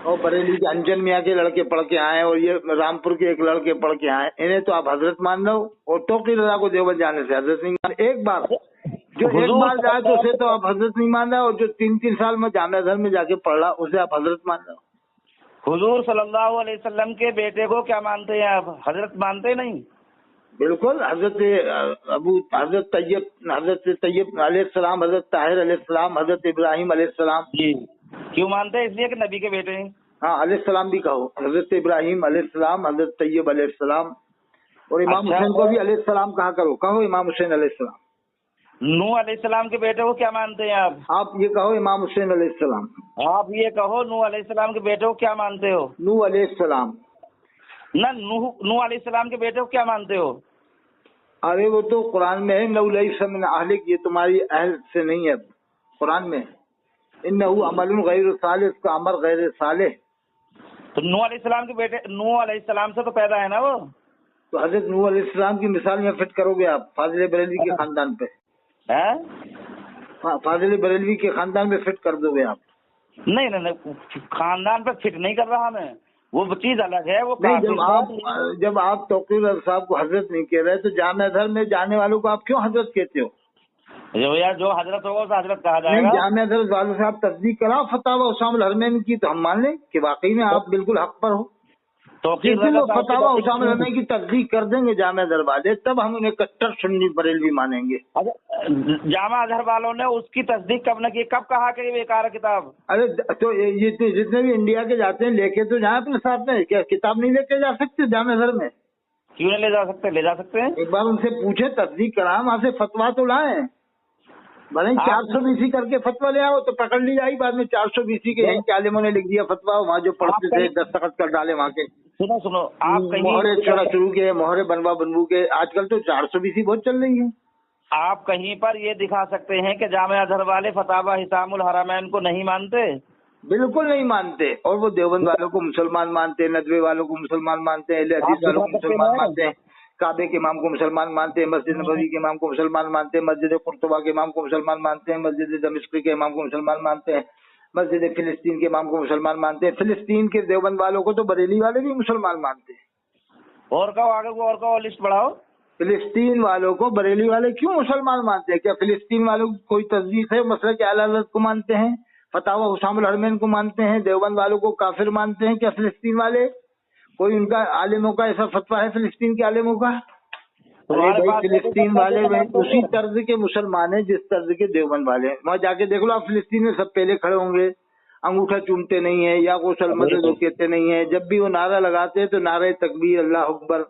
और बरेली के अंजन मियाँ के लड़के पढ़ के आए, और ये रामपुर के एक लड़के पढ़ के आए, इन्हें तो आप हजरत मान लो। और तौकीर रजा को देवबंद जाने से हजरत नहीं मान। एक बार जाए तो उसे तो आप हजरत नहीं मान रहे, और जो 3-3 साल में जामिया घर में जाके पढ़ रहा उसे आप हजरत मान रहे हो। हुजूर सल्लल्लाहु अलैहि वसल्लम के बेटे को क्या मानते हैं आप? हजरत मानते नहीं? बिल्कुल। हजरत तैयब अलैहिस्सलाम, हजरत ताहिर अलैहिस्सलाम, हजरत इब्राहिम अलैहिस्सलाम। जी क्यों मानते हैं? इसलिए कि नबी के बेटे हैं। हाँ, अलैहिस्सलाम भी कहो, हजरत इब्राहिम अलैहिस्सलाम, हजरत तैयब अलैहिस्सलाम, और इमाम हुसैन को भी अलैहिस्सलाम कहा करो, कहो इमाम हुसैन अलैहिस्सलाम। नूह अलैहिस्सलाम के बेटे को क्या मानते हैं आप? आप ये कहो इमाम हुसैन अलैहिस्सलाम। आप ये कहो नूह अलैहिस्सलाम के बेटे को क्या मानते हो? नूह अलैहिस्सलाम। ना, नूह अलैहिस्सलाम के बेटे को क्या मानते हो? अरे वो तो कुरान में है, नौलैसा मिन अहलिक, ये तुम्हारी अहल से नहीं है, कुरान में इन्नहु अमलुन गैर सालिह, उसका अमल गैर सालिह। तो नूह अलैहिस्सलाम के बेटे, नूह अलैहिस्सलाम से तो पैदा है ना वो। तो हजरत नूह अलैहिस्सलाम की मिसाल में फिट करोगे आप फाजिल बरेलवी के खानदान पे? हैं? हाँ, फाजिल बरेलवी के खानदान पे फिट कर दोगे आप? नहीं नहीं नहीं, खानदान पे फिट नहीं कर रहा मैं, वो चीज अलग है। वो नहीं, जब आप तौकीर साहब को हजरत नहीं कह रहे तो जामिया घर में जाने वालों को आप क्यों हजरत कहते हो? यार जो हजरत होगा उसे हजरत कहा जाएगा। नहीं, जामिया घर वालों से आप तस्दीक कराओ फतावा उसामुल हरमैन की, तो हम मान लें कि वाकई में आप बिल्कुल हक पर हो। जिस दिन वो फतावा उसामुल हरमैन की तस्दीक कर देंगे जामिया घर वाले, तब हम उन्हें कट्टर सुन्नी बरेलवी मानेंगे। जामिया अजहर वालों ने उसकी तस्दीक कब न की? कब कहा कि ये बेकार है किताब? अरे तो ये जितने भी इंडिया के जाते हैं लेके तो जाए अपने साथ में, क्या किताब नहीं लेके जा सकते जामिया घर में? क्यों नहीं ले जा सकते? ले जा सकते हैं। एक बार उनसे पूछे, तस्दीक कराए, वहाँ से फतवा तो लाए। भले 400 BC करके फतवा ले आओ तो पकड़ ली जाएगी बाद में। 400 BC के यहीं के आलिमों ने लिख दिया फतवा, वहाँ जो पढ़ते थे दस्तखत कर डाले वहाँ के। सुनो आप कहीं मोहरे छोड़ा शुरू के, मोहरे बनबू के, आजकल तो 400 BC बहुत चल रही है। आप कहीं पर ये दिखा सकते हैं कि जामिया अजहर वाले फतावा हिसामुल हरमैन को नहीं मानते? बिल्कुल नहीं मानते। और वो देवबंद वालों को मुसलमान मानते हैं, नदवे वालों को मुसलमान मानते हैं, अहले हदीस वालों को मुसलमान मानते हैं, काबे के इमाम को मुसलमान मानते हैं, मस्जिद नबवी के इमाम को मुसलमान मानते हैं, मस्जिद कुर्तुबा के इमाम को मुसलमान मानते हैं, मस्जिद दमिश्क के इमाम को मुसलमान मानते हैं, मस्जिद फिलिस्तीन के इमाम को मुसलमान मानते हैं। फिलिस्तीन के देवबंद वालों को तो बरेली वाले भी मुसलमान मानते हैं। और कहो आगे को, और कहो, लिस्ट बढ़ाओ। फिलिस्तीन वालों को बरेली वाले क्यों मुसलमान मानते हैं? क्या फिलिस्तीन वालों की कोई तस्दीक है? मसलक आला हज़रत को मानते हैं, फतावा हुसामुल हरमैन को मानते हैं, देवबंद वालों को काफिर मानते हैं क्या फिलिस्तीन वाले? कोई उनका आलिमों का ऐसा फतवा है फिलिस्तीन के आलिमों का? अरे भाई, फिलिस्तीन वाले उसी तर्ज के मुसलमान हैं जिस तर्ज के देवबंद वाले हैं। वहाँ जाके देख लो आप, फिलिस्तीन में सब पहले खड़े होंगे, अंगूठा चूमते नहीं है, या को सलमत कहते नहीं है। जब भी वो नारा लगाते हैं तो नारे तकबीर अल्लाह अकबर।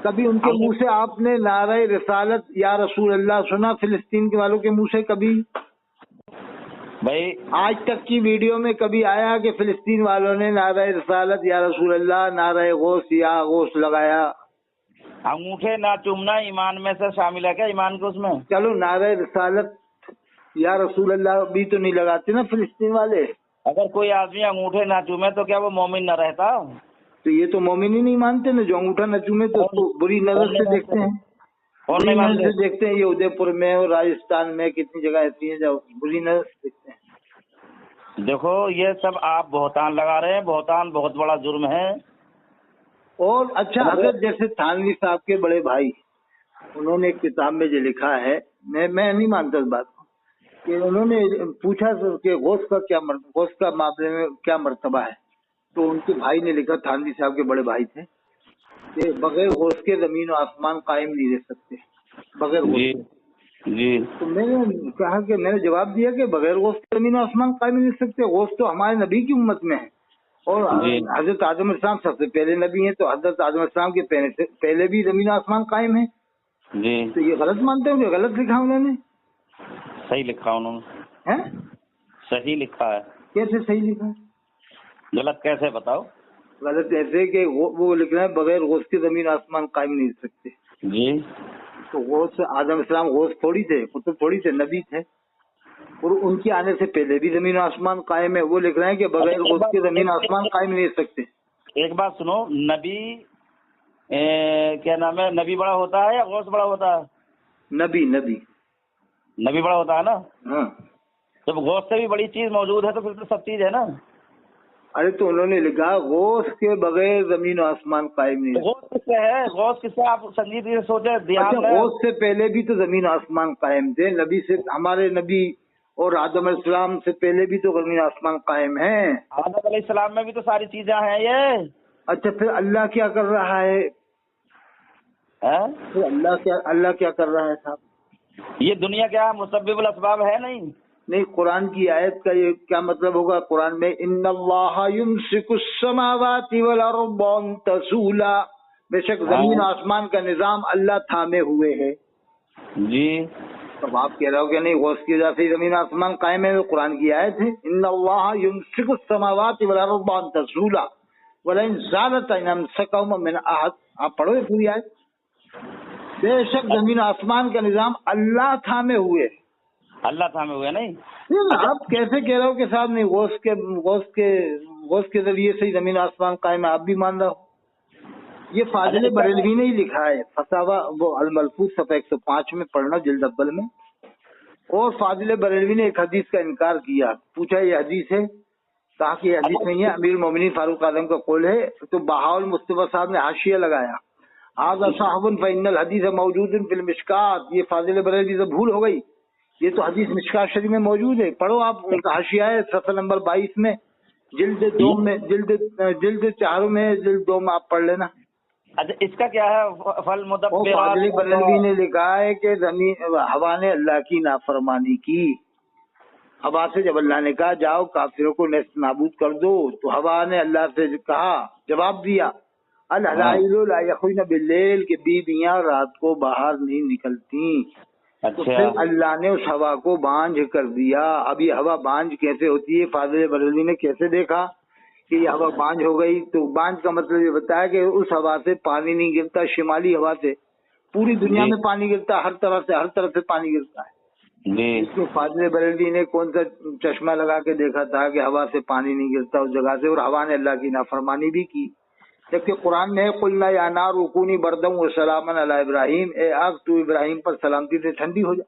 कभी उनके मुंह से आपने नारे रिसालत या रसूल अल्लाह सुना फिलिस्तीन के वालों के मुंह से? कभी भाई आज तक की वीडियो में कभी आया कि फिलिस्तीन वालों ने नारा रिसालत या रसूल अल्लाह, नारा गौस या गौस लगाया? अंगूठे ना चूमना ईमान में से शामिल है क्या, ईमान के उसमें? चलो नारा रिसालत या रसूल अल्लाह भी तो नहीं लगाते ना फिलिस्तीन वाले। अगर कोई आदमी अंगूठे ना चूमे तो क्या वो मोमिन न रहता? तो ये तो मोमिन ही नहीं मानते ना, जो अंगूठा न चूमे तो उसको बुरी नजर से देखते हैं। और बुरी नहीं नजर मानते? से देखते हैं। ये उदयपुर में और राजस्थान में कितनी जगह ऐसी हैं जो बुरी नजर से देखते हैं। देखो ये सब आप बहुतान लगा रहे हैं, बहुतान बहुत बड़ा जुर्म है। और अच्छा, अगर जैसे थानवी साहब के बड़े भाई, उन्होंने एक किताब में जो लिखा है, मैं नहीं मानता इस बात को, कि उन्होंने पूछा कि गौस का मामले में क्या मर्तबा है, तो उनके भाई ने लिखा, थानवी साहब के बड़े भाई थे, कि बगैर गौस के जमीन और आसमान कायम नहीं रह सकते, बगैर गौस के। जी तो मैंने कहा कि मैंने जवाब दिया कि बगैर गौस के जमीन और आसमान कायम नहीं रह सकते। गौस तो हमारे नबी की उम्मत में है, और हजरत आदम अलैहिस्सलाम सबसे पहले नबी हैं, तो हजरत आदम अलैहिस्सलाम के पहले भी जमीन और आसमान कायम है। जी तो ये गलत मानते होंगे? गलत लिखा उन्होंने? सही लिखा उन्होंने, हैं? सही लिखा है। कैसे सही लिखा? गलत कैसे बताओ? गलत ऐसे कि वो लिख रहे हैं बगैर गौस के जमीन आसमान कायम नहीं रह सकते। जी तो गौस, आदम अलैहिस्सलाम गौस थोड़ी थे, कुतुब थोड़ी थे, नबी थे, और उनके आने से पहले भी जमीन आसमान कायम है। वो लिख रहे हैं कि बगैर गौस के जमीन आसमान कायम नहीं रह सकते। एक बात सुनो, नबी क्या नाम है, नबी बड़ा होता है या गौस बड़ा होता है? नबी नबी नबी बड़ा होता है ना। हाँ। जब गौस से भी बड़ी चीज मौजूद है तो फिर तो सब चीज है ना। अरे तो उन्होंने लिखा गौस के बगैर जमीन और आसमान कायम नहीं। गौस किससे है? गौस किससे? आप संजीद ये सोचे, ध्यान अच्छा, गौस से पहले भी तो जमीन आसमान कायम थे, नबी से, हमारे नबी और आदम अलैहिस्सलाम से पहले भी तो जमीन आसमान कायम है। आदम अलैहिस्सलाम में भी तो सारी चीजें हैं ये। अच्छा, फिर अल्लाह क्या कर रहा है? फिर अल्लाह क्या कर रहा है साहब? ये दुनिया क्या मुसब्बिबुल असबाब है? नहीं, कुरान की आयत का ये क्या मतलब होगा? कुरान में इन्नल्लाह युमसिकुस समावाति वल अर्द अन तज़ूला, बेशक जमीन आसमान का निजाम अल्लाह थामे हुए है। जी तो आप कह रहे हो कि नहीं, गौस की वजह से जमीन आसमान कायम है? कुरान की आयत है, इन्नल्लाह युमसिकुस समावाति वल अर्द अन तज़ूला वलइन ज़ालता इन अमसकहुम मिन अहद। आप पढ़ो पूरी आयत। बेशक जमीन आसमान का निजाम अल्लाह थामे हुए, अल्लाह थामे हुए। नहीं, आप कैसे कह रहे हो कि साहब नहीं, गौस के जरिए से ही जमीन आसमान कायम है? आप भी मान रहे हो? ये फाजिल बरेलवी ने ही लिखा है, फतावा वो अल-मलफूज सफ़ा 105 में पढ़ना, जिल्द अव्वल में। और फाजिल बरेलवी ने एक हदीस का इनकार किया, पूछा ये हदीस है, कहा कि ये हदीस नहीं है, अमीरुल मोमिनीन फारूक आजम का कौल है। तो बहाउल मुस्तफा साहब ने हाशिया लगाया, हाज़ा साहबुन फ़इन्नल हदीस मौजूदुन फिल मिशकात। ये फाजिल बरेलवी से भूल हो गई, ये तो हदीस मिशकात शरीफ में मौजूद है। पढ़ो आप, उनका हाशिया है सफ़ा नंबर 22 में, जिल्द 2 में, जिल्द 4 में, जिल्द 2 में आप पढ़ लेना। अच्छा, इसका क्या है? फल मुदब्बिरात। फाजिल बरेलवी ने लिखा है कि जमीन, हवा ने अल्लाह की नाफरमानी की। हवा से जब अल्लाह ने कहा जाओ काफिरों को नेस्त नाबूद कर दो, तो हवा ने अल्लाह से कहा, जवाब दिया, अल हलाइलु ला यखरुजन बिल्लैल, कि बीबियां रात को बाहर नहीं निकलती। तो फिर अल्लाह ने उस हवा को बांझ कर दिया। अब ये हवा बांझ कैसे होती है? फाजिल बरेलवी ने कैसे देखा कि ये हवा बांझ हो गई? तो बांझ का मतलब ये बताया कि उस हवा से पानी नहीं गिरता, शिमाली हवा से पूरी दुनिया में पानी गिरता, हर तरफ से पानी गिरता है। इसमें फाजिल बरेलवी ने कौन सा चश्मा लगा के देखा था कि हवा से पानी नहीं गिरता उस जगह से? और हवा ने अल्लाह की नाफरमानी भी की, जबकि कुरान में कुलना या नार रुकूनी बरदम व सलामन अला इब्राहिम, ए आग तू इब्राहिम पर सलामती से ठंडी हो जा।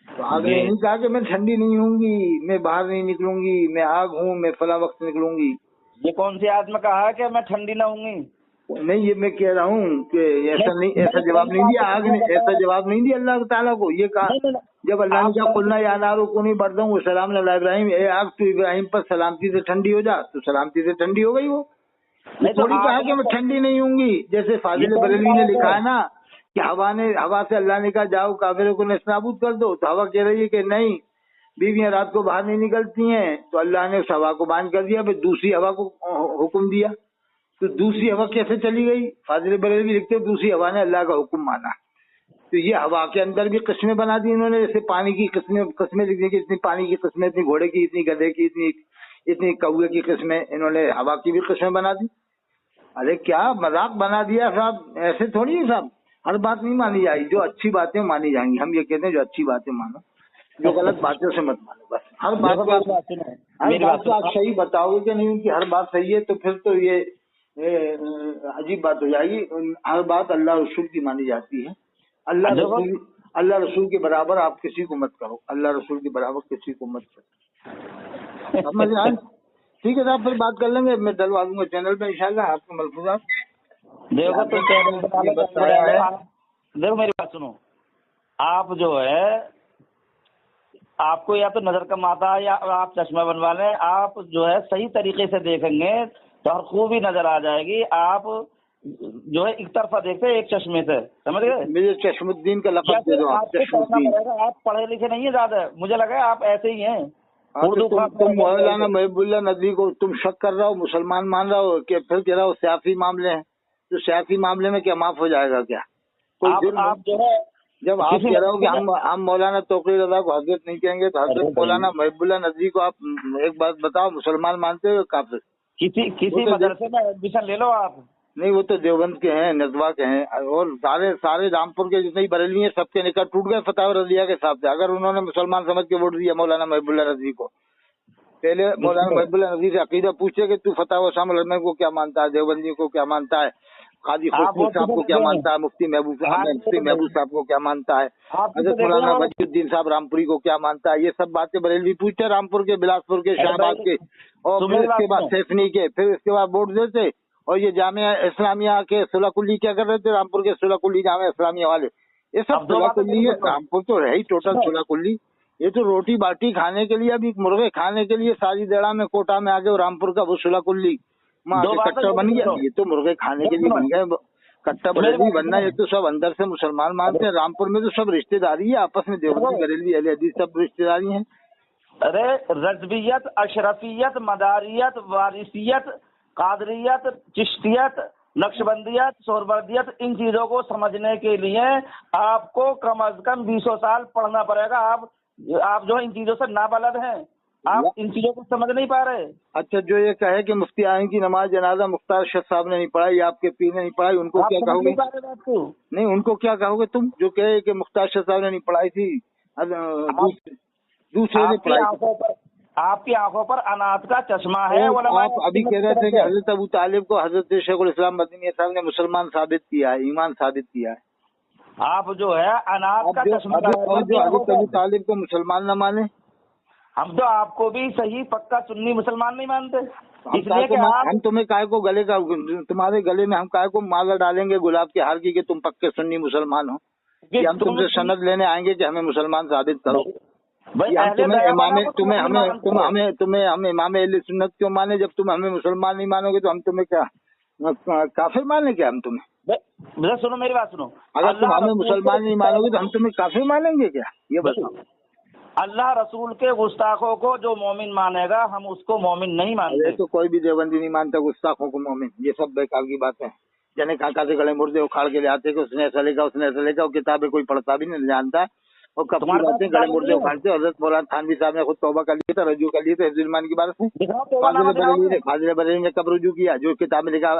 तो आग ने नहीं कहा कि मैं ठंडी नहीं होंगी, मैं बाहर नहीं निकलूंगी, मैं आग हूँ, मैं फला वक्त निकलूंगी। ये कौन सी आयत में कहा है कि मैं ठंडी ना होंगी? नहीं, ये मैं कह रहा हूँ कि ऐसा नहीं, ऐसा जवाब नहीं दिया आग ने, ऐसा जवाब नहीं दिया अल्लाह ताला को। ये कहा जब अल्लाह ने कहा कुलना या नार रुकूनी बरदम व सलामन अला इब्राहिम, ए आग तू इब्राहिम पर सलामती से ठंडी हो जा, तो सलामती से ठंडी हो गई। वो थोड़ी कहा कि मैं ठंडी नहीं होंगी, जैसे फाजिल बरेलवी ने लिखा है ना कि हवा से अल्लाह ने कहा जाओ काफिरों को नेस्तनाबूद कर दो, तो हवा कह रही है कि नहीं, बीवियां रात को बाहर नहीं निकलती हैं, तो अल्लाह ने उस हवा को बांध कर दिया। फिर दूसरी हवा को हुक्म दिया, तो दूसरी हवा कैसे चली गई? फाजिल बरेलवी लिखते दूसरी हवा ने अल्लाह का हुक्म माना। तो ये हवा के अंदर भी किस्में बना दी इन्होंने, जैसे पानी की किस्में लिख दी कि इतनी पानी की किस्में, इतनी घोड़े की, इतनी गधे की, इतनी कौवे की किस्में, इन्होंने हवा की भी किस्में बना दी। अरे क्या मजाक बना दिया साहब, ऐसे थोड़ी है साहब, हर बात नहीं मानी जाएगी, जो अच्छी बातें मानी जाएंगी। हम ये कहते हैं जो अच्छी बातें मानो, जो गलत बातों से मत मानो। बस हर बात को आप सही बताओगे कि नहीं उनकी हर बात सही है, तो फिर तो ये अजीब बात हो जाएगी। हर बात अल्लाह रसूल की मानी जाती है। अल्लाह रसूल के बराबर आप किसी को मत करो, अल्लाह रसूल के बराबर किसी को मत करो, समझ आए? ठीक है साहब, फिर बात कर लेंगे, मैं डलवा दूंगा चैनल पे इंशाल्लाह आपको मलफूजात। देखो तो चैनल बताया है। देखो मेरी बात सुनो, आप जो है आपको या तो नजर कम आता है या आप चश्मा बनवा लें, आप जो है सही तरीके से देखेंगे तो हर खूबी नजर आ जाएगी। आप जो है एक तरफा देखते एक चश्मे से, समझ गए? मुझे चश्मुद्दीन का लक़ब दे दो आप, चश्मुद्दीन। आप पढ़े लिखे नहीं है ज्यादा, मुझे लगा आप ऐसे ही हैं। तुम मौलाना महबूबुल्लाह नदवी को तुम शक कर रहा हो, मुसलमान मान रहा हो, कि फिर कह रहा हो सियासी मामले हैं, तो सियासी मामले में क्या माफ हो जाएगा क्या कोई जुर्म? आप जो है जब आप कह रहे हो कि हम मौलाना तौक़ीर रज़ा को हजरत नहीं कहेंगे, तो हजरत मौलाना महबूबुल्लाह नदवी को आप एक बात बताओ, मुसलमान मानते हो काफिर? किसी मदरसे में एडमिशन ले लो आप। नहीं, वो तो देवबंद के हैं, नजवा के हैं, और सारे रामपुर के जितने बरेलवी हैं सबके निकाह टूट गए फतवा रज़िया के हिसाब से। अगर उन्होंने मुसलमान समझ के वोट दिया मौलाना महबूबुल्लाह नदवी को, पहले मौलाना महबूबुल्लाह नदवी से अकीदा पूछे कि तू फतवा शामिल रहने को क्या मानता है, देवबंदी को क्या मानता है, काजी खुशबू साहब को क्या मानता है, मुफ्ती महबूब साहब को क्या मानता है, हजरत मौलाना वजीउद्दीन साहब रामपुरी को क्या मानता है। ये सब बातें बरेलवी पूछते, रामपुर के, बिलासपुर के, शाहबाद के, और फिर इसके बाद सैफनी के, फिर इसके बाद वोट देते। और ये जामिया इस्लामिया के सुलह कुल्ली क्या कर रहे थे, रामपुर के सुलह कुल्ली जामिया इस्लामिया वाले, ये सब सुलह कुल्ली है। रामपुर तो है ही टोटल सुलह कुल्ली। ये तो रोटी बाटी खाने के लिए, अभी मुर्गे खाने के लिए सारी देड़ा में कोटा में आ गए, रामपुर का वो सुलह कुल्ली कट्टा बन गया। ये तो मुर्गे खाने के लिए बन गए, कट्टा बरेलवी बनना। ये तो सब अंदर से मुसलमान मानते हैं। रामपुर में तो सब रिश्तेदारी है आपस में, देवबंदी बरेलवी अहले हदीस सब रिश्तेदारी है। अरे रज़वियत, अशरफियत, मदारियत, वारिसियत, कादरियत, चिश्तियत, नक्शबंदियत, सोहरवर्दियत, इन चीजों को समझने के लिए आपको कम अज कम 20 साल पढ़ना पड़ेगा। आप जो इन चीजों से नाबलद हैं, आप इन चीजों को समझ नहीं पा रहे। अच्छा, जो ये कहे कि मुफ्ती आइन की नमाज जनाजा मुख्तार शफ साहब ने नहीं पढ़ाई, आपके पीर ने नहीं पढ़ाई, उनको क्या कहोगे? नहीं, उनको क्या कहोगे तुम जो कहे कि मुख्तार शफ साहब ने नहीं पढ़ाई थी, दूसरे ने पढ़ाई? आपकी आंखों पर अनाथ का चश्मा है। आप अभी कह रहे थे कि हजरत अबू तालिब को हजरत शेखुल इस्लाम मदनी साहब ने मुसलमान साबित किया है, ईमान साबित किया है। आप जो है अनाथ का चश्मा, जो हजरत अबू तालिब को मुसलमान न माने, हम तो आपको भी सही पक्का सुन्नी मुसलमान नहीं मानते। इसलिए कि हम तुम्हें काय को गले का, तुम्हारे गले में हम काय को माला डालेंगे गुलाब के हार की कि तुम पक्के सुन्नी मुसलमान हो, कि हम तुमसे सनद लेने आएंगे कि हमें मुसलमान साबित करो। तुम्हें हम इमाम अहले सुन्नत क्यों माने? जब तुम हमें मुसलमान नहीं मानोगे तो हम तुम्हें क्या काफिर माने क्या? हम तुम्हें सुनो, मेरी बात सुनो, अगर तुम हमें मुसलमान नहीं मानोगे तो हम तुम्हें काफिर मानेंगे क्या? ये बताओ। अल्लाह रसूल के गुस्ताखों को जो मोमिन मानेगा, हम उसको मोमिन नहीं मानते। तो कोई भी देवबंदी नहीं मानता गुस्ताखों को मोमिन। ये सब बेकार की बात है। जने काका से गले मुर्दे उखाड़ के ले आते कि उसने ऐसा लिखा, उसने ऐसा लिखा, किताबें कोई पढ़ता भी नहीं जानता, और कब की बातें गले मुर्दे उखाड़ते। हजरत मौलाना थानवी साहब ने खुद तौबा कर लिया था, रजू कर लिए थे हिफ्जुल की बात से। फाजिल बरेलवी ने कब रजू किया? जो किताब लिखा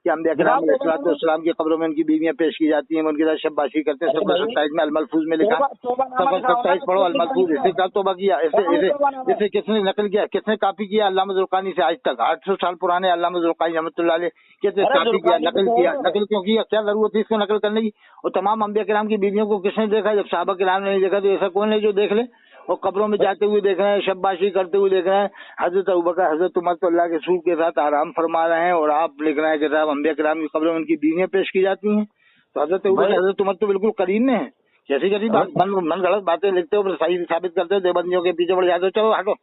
कि अंबिया किराम अलैहिस्सलाम की कब्रों में उनकी बीवियां पेश की जाती हैं, उनके साथ शब्बाशी करते हैं। सफर 27 में अलमलफूज में लिखा, सफर 27 पढ़ो अलमलफूज। इसे क्या तौबा किया? इसे किसने नकल किया, किसने कॉपी किया? अल्लामा ज़ुरक़ानी से आज तक 800 साल पुराने अल्लामा ज़ुरक़ानी रहमतुल्लाह अलैह किसने कॉपी किया, नकल किया? नकल क्यों किया? क्या जरूरत थी इसको नकल करने की? और तमाम अंबिया किराम की बीवियों को किसने देखा? जब सहाबा किराम ने नहीं देखा तो ऐसा कौन है जो देख ले? और कब्रों में जाते हुए देख रहे हैं, शब्बाशी करते हुए देख रहे हैं, हजरत अबू बकर हजरत उमर तो अल्लाह के रसूल के साथ आराम फरमा रहे हैं, और आप लिख रहे हैं कि साहब अंबिया किराम की कब्रों में उनकी बीवियां पेश की जाती हैं। तो हजरत अबू बकर हजरत उमर तो बिल्कुल करीब में है। जैसी कैसी बात मन गलत बातें लिखते हो, फिर सही साबित करते हो, देवबंदियों के पीछे पड़ जाते हो। चलो हटो।